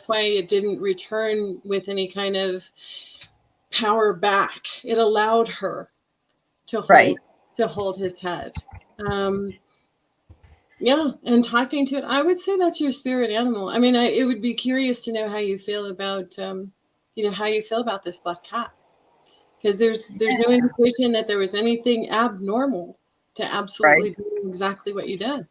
why it didn't return with any kind of power back. It allowed her to hold to hold his head. Yeah, and talking to it, I would say that's your spirit animal. I mean, it would be curious to know how you feel about, how you feel about this black cat, because there's no indication that there was anything abnormal to absolutely Right. do exactly what you did,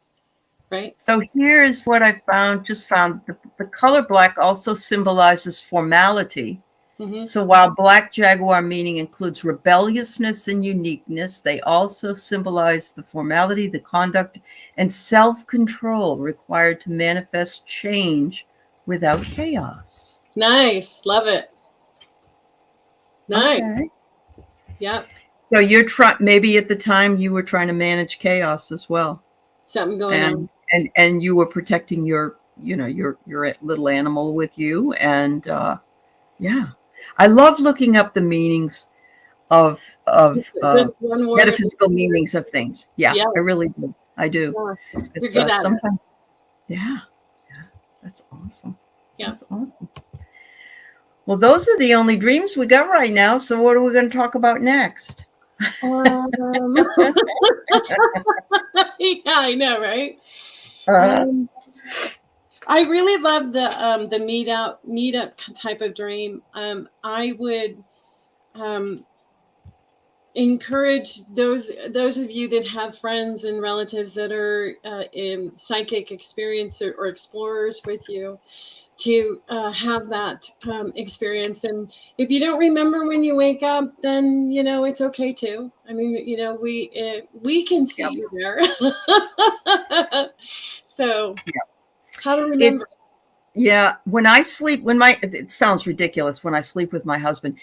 right? So here is what I found. The color black also symbolizes formality. Mm-hmm. So while black jaguar meaning includes rebelliousness and uniqueness, they also symbolize the formality, the conduct, and self-control required to manifest change without chaos. Nice, love it. Nice. Okay. Yep. So maybe at the time you were trying to manage chaos as well. Something going on. And you were protecting your little animal with you. And yeah. I love looking up the meanings of Just one word. metaphysical meanings of things. Yeah, Yeah. I really do. I do. Yeah. It's, You're good at sometimes, yeah, that's awesome. Yeah. That's awesome. Well, those are the only dreams we got right now. So what are we going to talk about next? Yeah, I know, right? I really love the meetup type of dream. I would encourage those of you that have friends and relatives that are in psychic experience or explorers with you to have that experience. And if you don't remember when you wake up, then it's okay too. I mean, we can see you there. So how to remember. When I sleep, it sounds ridiculous when I sleep with my husband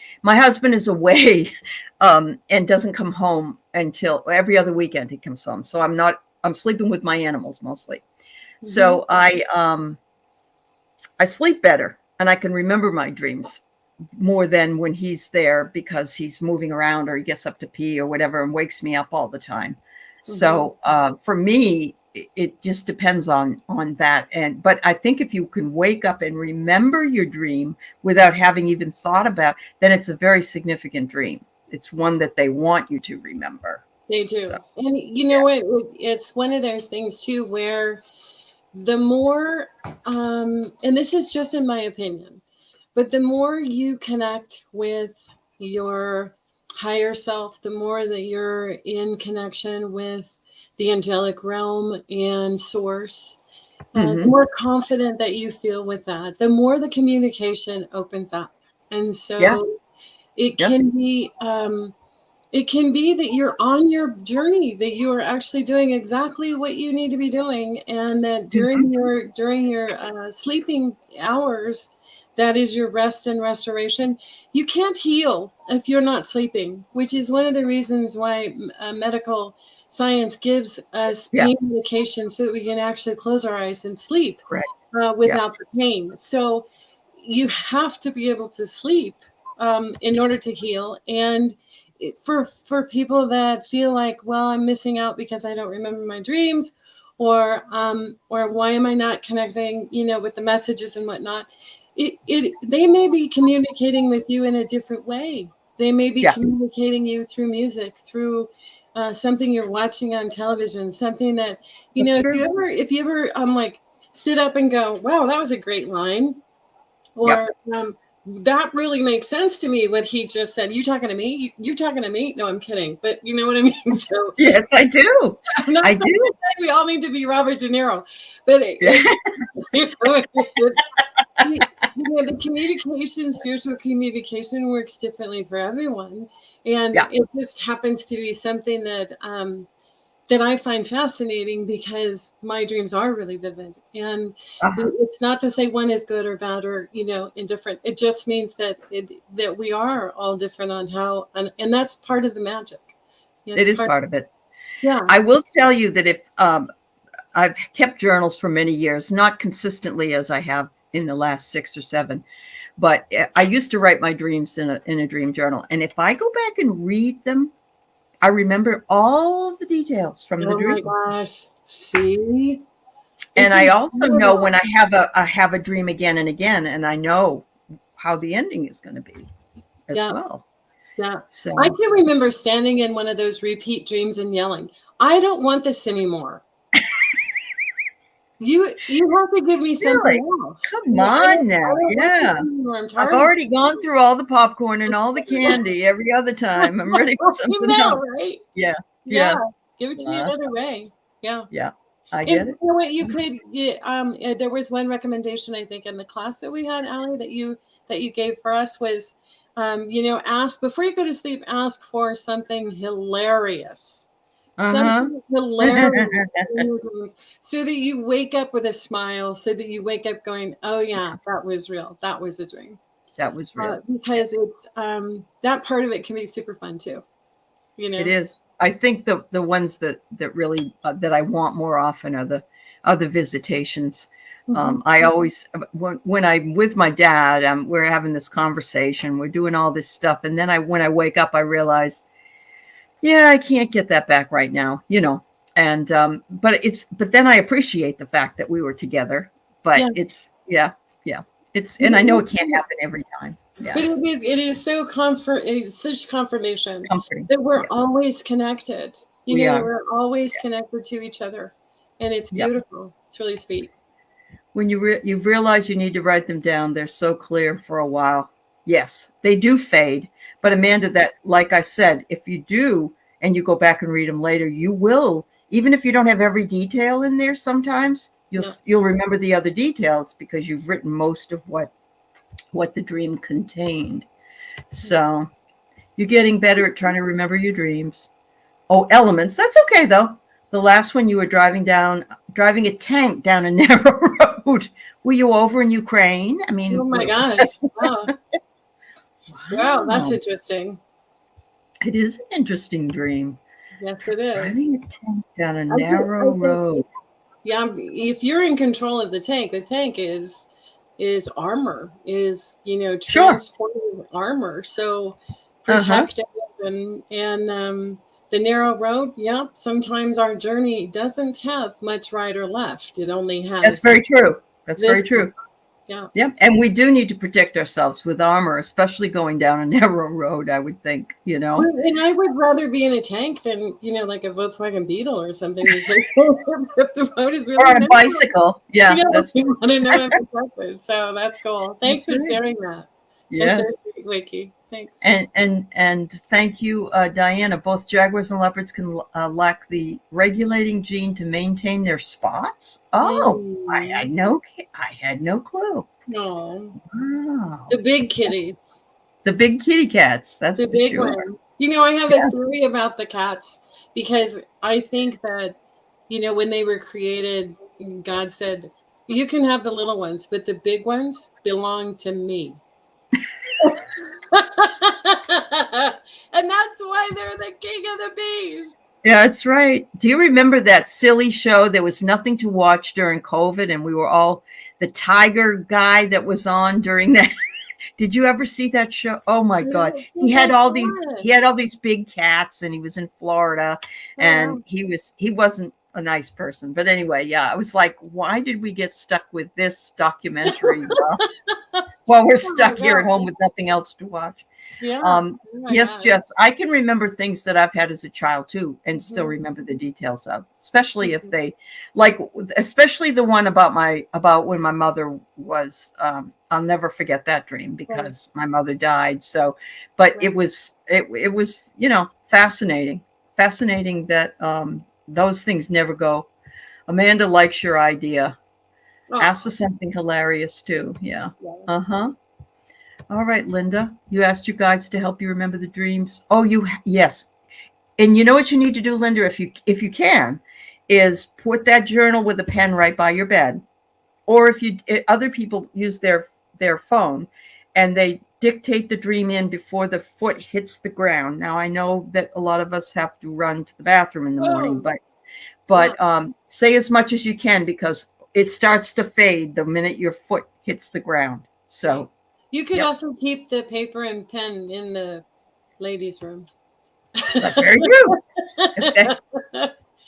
is away and doesn't come home until every other weekend he comes home. So I'm sleeping with my animals mostly. Mm-hmm. So I sleep better and I can remember my dreams more than when he's there, because he's moving around or he gets up to pee or whatever and wakes me up all the time. Mm-hmm. So for me, it just depends on that. But I think if you can wake up and remember your dream without having even thought about, then it's a very significant dream. It's one that they want you to remember. They do. So, and it's one of those things too, where the more, and this is just in my opinion, but the more you connect with your higher self, the more that you're in connection with the angelic realm and source, the more confident that you feel with that, the more the communication opens up. And so it can be, that you're on your journey, that you are actually doing exactly what you need to be doing, and that during your sleeping hours, that is your rest and restoration. You can't heal if you're not sleeping, which is one of the reasons why medical science gives us pain medication, so that we can actually close our eyes and sleep without the pain. So you have to be able to sleep in order to heal. And for people that feel like, well, I'm missing out because I don't remember my dreams, or why am I not connecting, with the messages and whatnot, they may be communicating with you in a different way. They may be communicating you through music, through something you're watching on television, something that, if you ever like sit up and go, wow, that was a great line, or that really makes sense to me, what he just said. You talking to me? You talking to me? No, I'm kidding. But you know what I mean? So yes, I do. I'm not saying we all need to be Robert De Niro, but the communication, spiritual communication, works differently for everyone. And it just happens to be something that that I find fascinating, because my dreams are really vivid. And it's not to say one is good or bad or, indifferent. It just means that that we are all different on how, and that's part of the magic. It is part of it. Yeah. I will tell you that if I've kept journals for many years, not consistently as I have in the last 6 or 7, but I used to write my dreams in a dream journal. And if I go back and read them, I remember all the details from the dream. Oh my gosh. See? And I also know when I have a dream again and again, and I know how the ending is going to be as well. Yeah. So I can remember standing in one of those repeat dreams and yelling, I don't want this anymore. You have to give me something really, else. come Yeah, on now. I don't want this Yeah. anymore. I'm I've tired of already gone through all the popcorn and all the candy every other time. I'm ready for you something know, else. right? Yeah. Yeah. Yeah. Give it to me another way. Yeah. Yeah. I And get you it. know what, you could, there was one recommendation I think in the class that we had, Aley, that you gave for us was, ask before you go to sleep, ask for something hilarious, Uh-huh. something hilarious in your dreams, so that you wake up with a smile, so that you wake up going, oh yeah, that was real, that was a dream, That was real. because it's that part of it can be super fun too. It is. I think the ones that really that I want more often are the visitations. I always when I'm with my dad, we're having this conversation, we're doing all this stuff, and then when I wake up, I realize, yeah, I can't get that back right now, And but then I appreciate the fact that we were together. But Yeah. yeah, and I know it can't happen every time. Yeah, But it is such confirmation comforting. that we're Yeah, always connected. we That are. we're always connected to each other, and it's Yeah. beautiful. It's really sweet. When you've realized you need to write them down, they're so clear for a while. Yes, they do fade. But Amanda, that, like I said, if you do and you go back and read them later, you will, even if you don't have every detail in there, sometimes you'll remember the other details because you've written most of what the dream contained. So you're getting better at trying to remember your dreams. Oh, elements. That's okay though. The last one, you were driving a tank down a narrow road. Were you over in Ukraine? I mean, Oh my gosh! Wow, wow, that's wow. interesting. It is an interesting dream. Yes, it is. Driving a tank down a I narrow think, road. yeah. If you're in control of the tank is armor, is Sure. transporting armor, so Uh-huh. protective and the narrow road. Yeah, sometimes our journey doesn't have much right or left. It only That's has very true. That's very this one. true. Yeah. Yep. And we do need to protect ourselves with armor, especially going down a narrow road, I would think, Well, and I would rather be in a tank than like a Volkswagen Beetle or something. Because if the road is Or really on a narrow, bicycle. Yeah, that's you want to know how to protect it. So that's cool. Thanks for right. sharing that. That's Yes. a wiki. Thanks. And thank you, Diana. Both jaguars and leopards can lack the regulating gene to maintain their spots. Oh, I know. I had no clue. No, Wow. the big kitties. The big kitty cats. That's The for big sure. one. I have a theory about the cats because I think that, when they were created, God said, you can have the little ones, but the big ones belong to me. And that's why they're the king of the bees. Yeah, that's right. Do you remember that silly show? There was nothing to watch during COVID, and we were all the tiger guy that was on during that. Did you ever see that show? Oh my God. He had all these big cats, and he was in Florida, and he wasn't a nice person. But anyway, yeah, I was like, why did we get stuck with this documentary while we're stuck here at home with nothing else to watch? Yeah. Yes, Jess, I can remember things that I've had as a child too, and still remember the details of, especially if they especially the one about when my mother was, I'll never forget that dream because my mother died. So, but it was fascinating that, those things never go. Amanda likes your idea. Ask for something hilarious too. Yeah. Uh-huh. All right, Linda, you asked your guides to help you remember the dreams. Oh, yes. And you know what you need to do, Linda, if you can, is put that journal with a pen right by your bed. Or other people use their phone and they dictate the dream in before the foot hits the ground. Now, I know that a lot of us have to run to the bathroom in the morning, but say as much as you can because it starts to fade the minute your foot hits the ground. So you could also keep the paper and pen in the ladies' room. That's very true.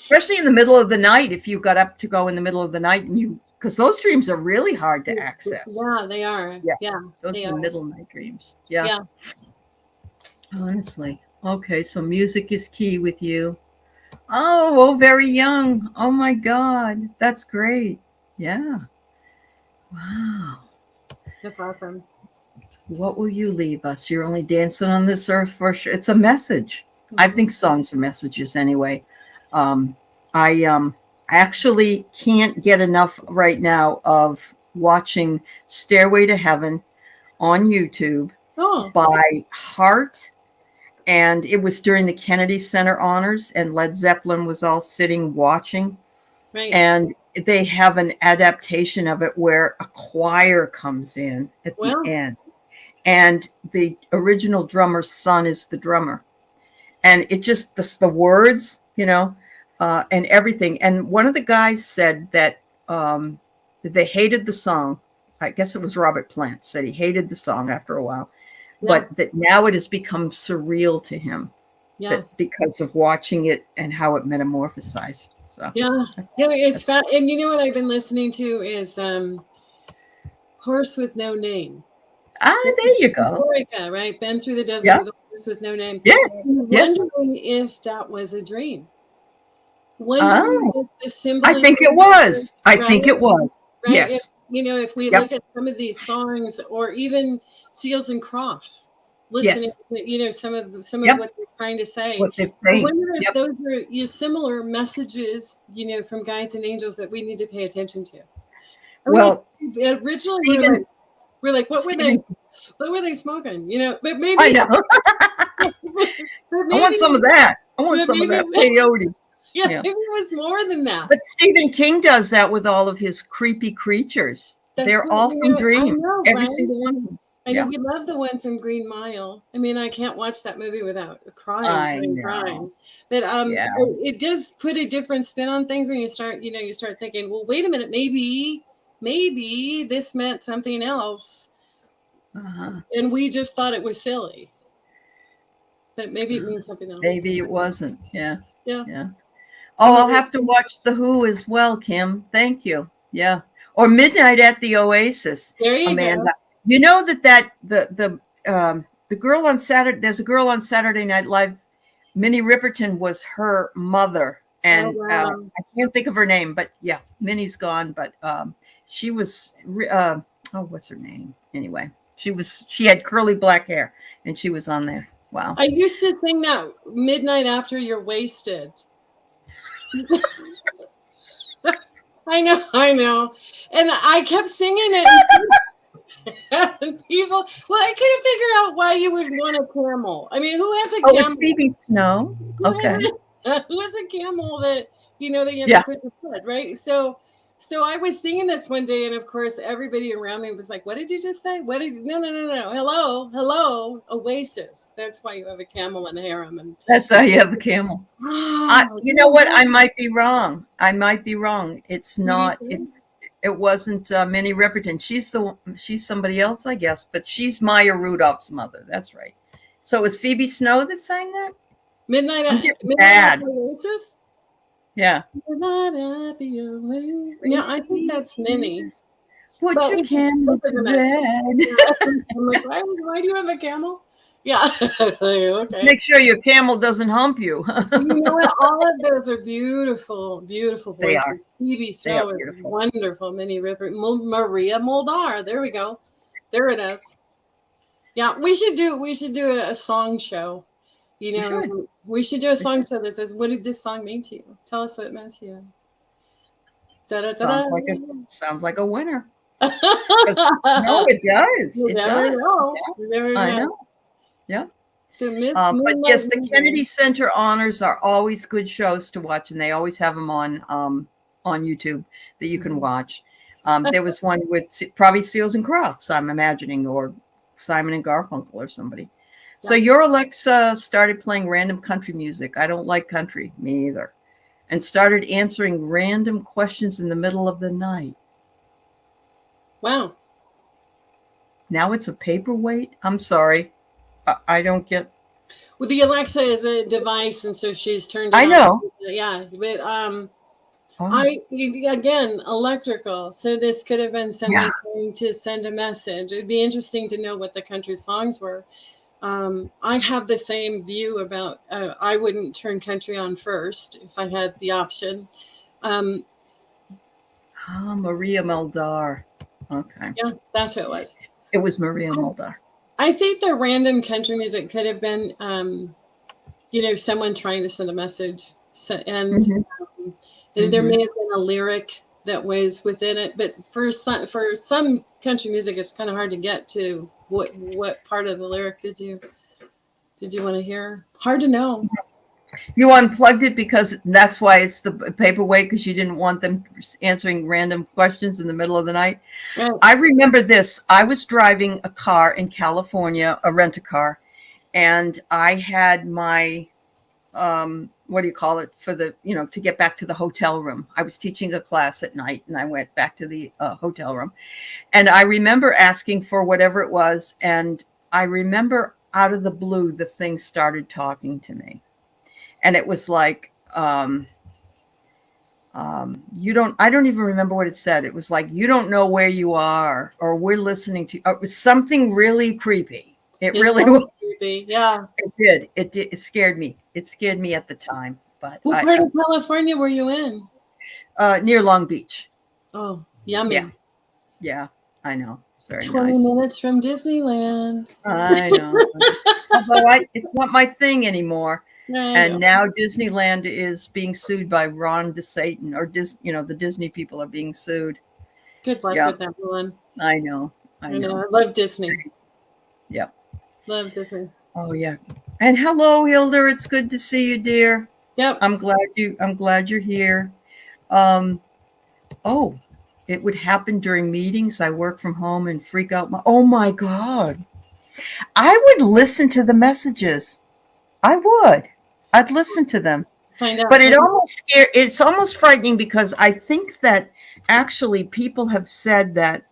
Especially in the middle of the night, if you got up to go in the middle of the night because those dreams are really hard to access. Yeah, they are. Yeah. Those are the middle night dreams. Yeah. Honestly. Okay, so music is key with you. Oh, very young. Oh my God. That's great. Yeah. Wow. That's awesome. What will you leave us? You're only dancing on this earth for sure. It's a message. I Mhm. think songs are messages anyway. Um, I actually can't get enough right now of watching Stairway to Heaven on YouTube Oh, by Heart. And it was during the Kennedy Center honors, and Led Zeppelin was all sitting watching. right. And they have an adaptation of it where a choir comes in at the Well, end, and the original drummer's son is the drummer, and it just the words, and everything. And one of the guys said that they hated the song. I guess it was Robert Plant said he hated the song after a while, yeah, but that now it has become surreal to him, yeah, that because of watching it and how it metamorphosized. So yeah. that's, Yeah, it's that's fat. And you know what I've been listening to is Horse with No Name. there you go. Orica, right? Been through the desert Yeah. with a horse with no name. Yes. I'm Yes. wondering if that was a dream. Wondering Oh, if the I symbolism, think it was. I right? think it was. Right? If, Yes. if we Yep. look at some of these songs, or even Seals and Crofts, listening Yes. to some of Yep. what they're trying to say, What they're I saying. wonder if Yep. those are similar messages, from guides and angels that we need to pay attention to. I mean, Well, originally Stephen, we're like, Stephen, what were they smoking? But I maybe, know. but I want maybe, some of that. I want but some of maybe, that peyote. yeah, Yeah. maybe it was more than that. But Stephen King does that with all of his creepy creatures. That's They're what all from I dreams. know, Every right? single one of them. I know Yeah. we love the one from Green Mile. I mean, I can't watch that movie without crying, I crying, know. crying. But Yeah. it does put a different spin on things when you start thinking, well, wait a minute, maybe this meant something else, Uh-huh. and we just thought it was silly, but maybe it means something else. Maybe it wasn't. Yeah. Yeah. Yeah. I Oh, mean, I'll have to watch The Who as well, Kim. Thank you. Yeah. Or Midnight at the Oasis, there you go. Amanda. You know the girl on Saturday. There's a girl on Saturday Night Live. Minnie Riperton was her mother, Oh and wow. I can't think of her name, but yeah, Minnie's gone. But she was. What's her name? Anyway, she had curly black hair, and she was on there. Wow. I used to sing that midnight after you're wasted. I know. And I kept singing it, and people, well, I couldn't figure out why you would want a camel. I mean, who has a Oh, it's camel? Phoebe Snow. Who Okay. has who has a camel that you have to Yeah. put to bed, right? So I was singing this one day, and of course, everybody around me was like, "What did you just say? What did you? No, no, no, no. Hello, Oasis. That's why you have a camel and a harem." And That's how you have the camel. oh, You know what? I might be wrong. I might be wrong. It's who do you not. think? It wasn't Minnie Riperton. She's somebody else, I guess. But she's Maya Rudolph's mother. That's right. So it was Phoebe Snow that sang that. I'm getting Midnight bad. after Oasis. Yeah. Midnight after your Oasis. Yeah, I think that's Minnie. Put But your camel both of to them bed. I'm like, why do you have a camel? Yeah. Just Okay. make sure your camel doesn't hump you. You know what? All of those are beautiful, beautiful They voices. are. Phoebe They are Snow is beautiful. wonderful. Minnie Ripper, Maria Moldar. There we go. There it is. Yeah, we should do a song show. We should. We should do a We song should. show that says, "What did this song mean to you? Tell us what it meant to you." Da da da da. Sounds like a winner. No, it does. You It never does. know. Yeah, You never I know. know. Yeah. So But Moonlight yes, the Movie. Kennedy Center honors are always good shows to watch, and they always have them on YouTube that you can watch. There was one with probably Seals and Crofts, I'm imagining, or Simon and Garfunkel or somebody. So Yeah. your Alexa started playing random country music. I don't like country, me either, and started answering random questions in the middle of the night. Wow. Now it's a paperweight. I'm sorry, I don't get. Well, the Alexa is a device, and so she's turned it I on. know. Yeah, but Oh, again, electrical. So this could have been yeah. someone trying to send a message. It'd be interesting to know what the country songs were. I have the same view about, I wouldn't turn country on first if I had the option. Um, Maria Muldaur. Okay. yeah, that's what it was. It was Maria Muldaur. I think the random country music could have been, someone trying to send a message. So, and there may have been a lyric that was within it, but for some country music, it's kind of hard to get to what part of the lyric did you want to hear? Hard to know. You unplugged it because that's why it's the paperweight, because you didn't want them answering random questions in the middle of the night. Right. I remember this. I was driving a car in California, a rent-a-car, and I had my, what do you call it, for the, to get back to the hotel room. I was teaching a class at night, and I went back to the hotel room. And I remember asking for whatever it was, and I remember out of the blue, the thing started talking to me. And it was like, I don't even remember what it said. It was like, you don't know where you are, or we're listening to you. It was something really creepy. It really was creepy. Yeah. It did. It scared me. It scared me at the time. But what part of California were you in? Near Long Beach. Oh, yummy. Yeah, I know. Very 20 nice. minutes from Disneyland. I know. Although it's not my thing anymore. And now Disneyland is being sued by Ron DeSatan, or the Disney people are being sued. Good luck with that one. I know. I know. I love Disney. Yep. Love Disney. Oh yeah. And hello, Hilda. It's good to see you, dear. Yep. I'm glad you're here. It would happen during meetings. I work from home and freak out. Oh my God. I would listen to the messages. I would. I'd listen to them. Find out. But it's almost frightening, because I think that actually people have said that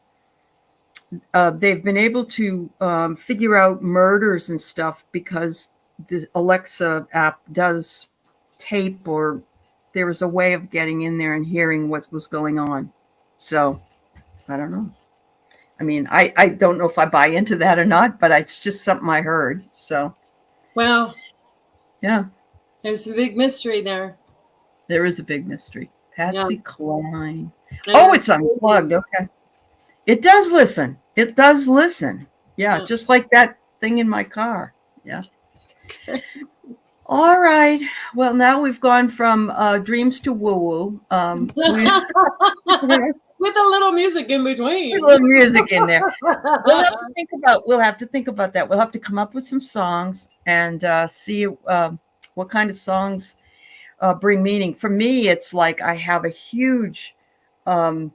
they've been able to figure out murders and stuff because the Alexa app does tape, or there was a way of getting in there and hearing what was going on. So I don't know. I mean, I don't know if I buy into that or not, but it's just something I heard. So. Wow. Yeah. There's a big mystery there. There is a big mystery. Patsy Cline. It's unplugged. Okay. It does listen. It does listen. Yeah. Just like that thing in my car. Yeah. All right. Well, now we've gone from dreams to woo-woo. With a little music in between. A little music in there. We'll have to think about that. We'll have to come up with some songs and see what kind of songs bring meaning. For me, it's like I have a huge from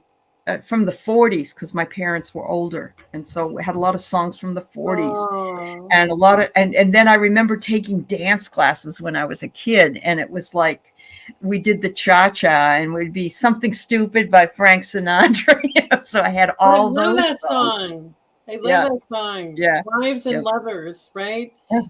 the 40s, because my parents were older, and so we had a lot of songs from the 40s, and a lot of and then I remember taking dance classes when I was a kid, and it was like we did the cha-cha, and we'd be Something Stupid by Frank Sinatra. So I had all those. I love that song. I love that song. Yeah. Wives and Lovers, right? I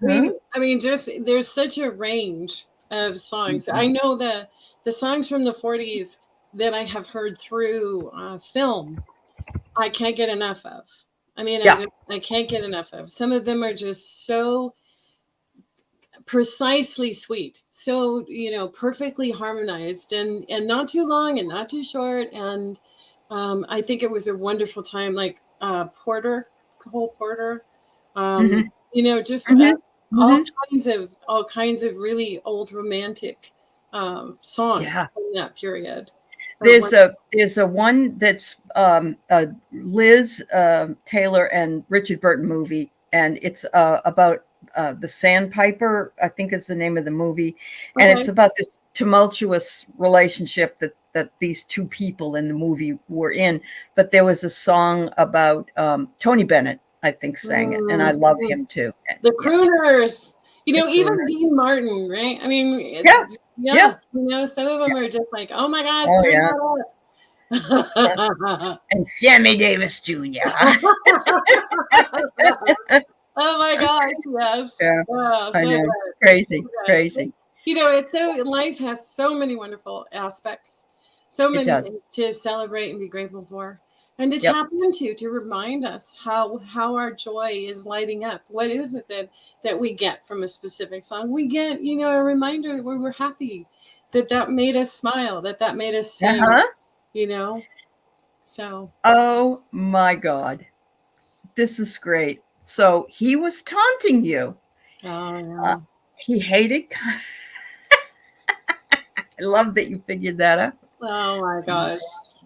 mean, just there's such a range of songs. I know the songs from the 40s that I have heard through film, I can't get enough of. I mean, I can't get enough of. Some of them are just so precisely sweet, so perfectly harmonized, and not too long and not too short. And I think it was a wonderful time, like Cole Porter, just all kinds of really old romantic songs from that period. There's a one that's Liz Taylor and Richard Burton movie, and it's about the Sandpiper, I think is the name of the movie. And it's about this tumultuous relationship that these two people in the movie were in. But there was a song about Tony Bennett, I think, sang it, and I love him too. The crooners, even Dean Martin, right? I mean, some of them are just like, oh my gosh, turn that up. And Sammy Davis Jr. Oh my gosh, yes. Yeah, I know. Good. Crazy. It's life has so many wonderful aspects, so many things to celebrate and be grateful for. and to Yep. tap into, to remind us how our joy is lighting up. What is it that we get from a specific song? We get, a reminder that we're happy, that made us smile, that made us sing, Uh-huh. So. Oh my God. This is great. So he was taunting you. Oh Uh, yeah. he hated. I love that you figured that out. Oh my gosh.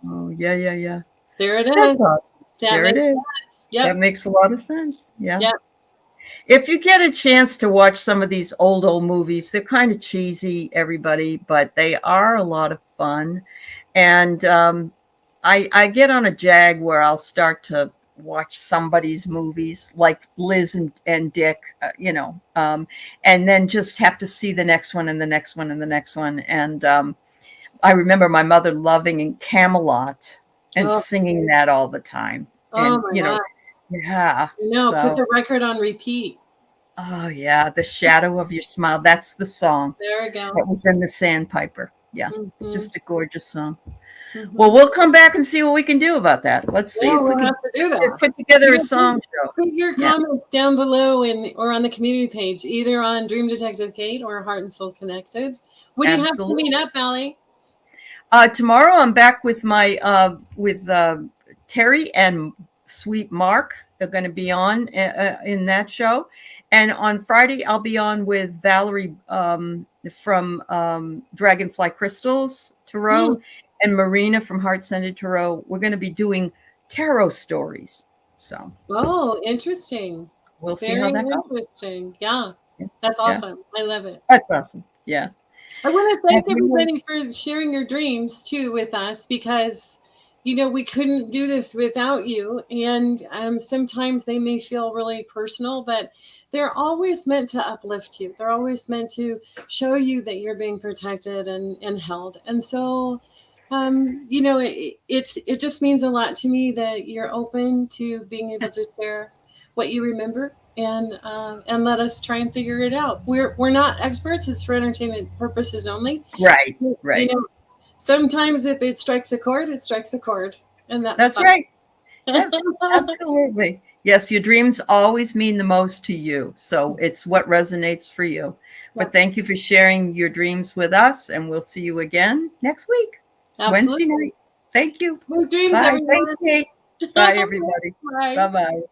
Oh, yeah, yeah, yeah. There it is. That's awesome. That There it makes is. sense. Yep. That makes a lot of sense. Yeah. Yep. If you get a chance to watch some of these old movies, they're kind of cheesy, everybody, but they are a lot of fun. And I get on a jag where I'll start to watch somebody's movies like Liz and Dick, and then just have to see the next one and the next one and the next one. And I remember my mother loving Camelot and Oh, singing that all the time. oh And, my God. yeah. No, put So, the record on repeat. oh, yeah. The Shadow of Your Smile. That's the song There we go. that was in the Sandpiper. Yeah. Mm-hmm. Just a gorgeous song. Mm-hmm. Well, we'll come back and see what we can do about that. Let's see if we we'll can have to do that. put together a song show. Put your comments down below or on the community page, either on Dream Detective Kate or Heart and Soul Connected. What do you have coming up, Aley? Tomorrow I'm back with my Terry and Sweet Mark. They're going to be on in that show, and on Friday I'll be on with Valerie from Dragonfly Crystals Tarot and Marina from Heart Centered Tarot. We're going to be doing tarot stories. So, Interesting. We'll see how that goes. Interesting. Yeah, that's awesome. Yeah. I love it. That's awesome. Yeah. I want to thank everybody for sharing your dreams too with us, because we couldn't do this without you. And sometimes they may feel really personal, but they're always meant to uplift you. They're always meant to show you that you're being protected and held. And so, it just means a lot to me that you're open to being able to share what you remember and let us try and figure it out. We're not experts. It's for entertainment purposes only. Right. Right. Sometimes if it strikes a chord, it strikes a chord, and that's fine. Right. Yeah, absolutely. Yes, your dreams always mean the most to you. So it's what resonates for you. But thank you for sharing your dreams with us, and we'll see you again next week. Absolutely. Wednesday night. Thank you. Good dreams, Bye. everyone. Thanks, Kate. Bye, everybody. Bye. Bye-bye.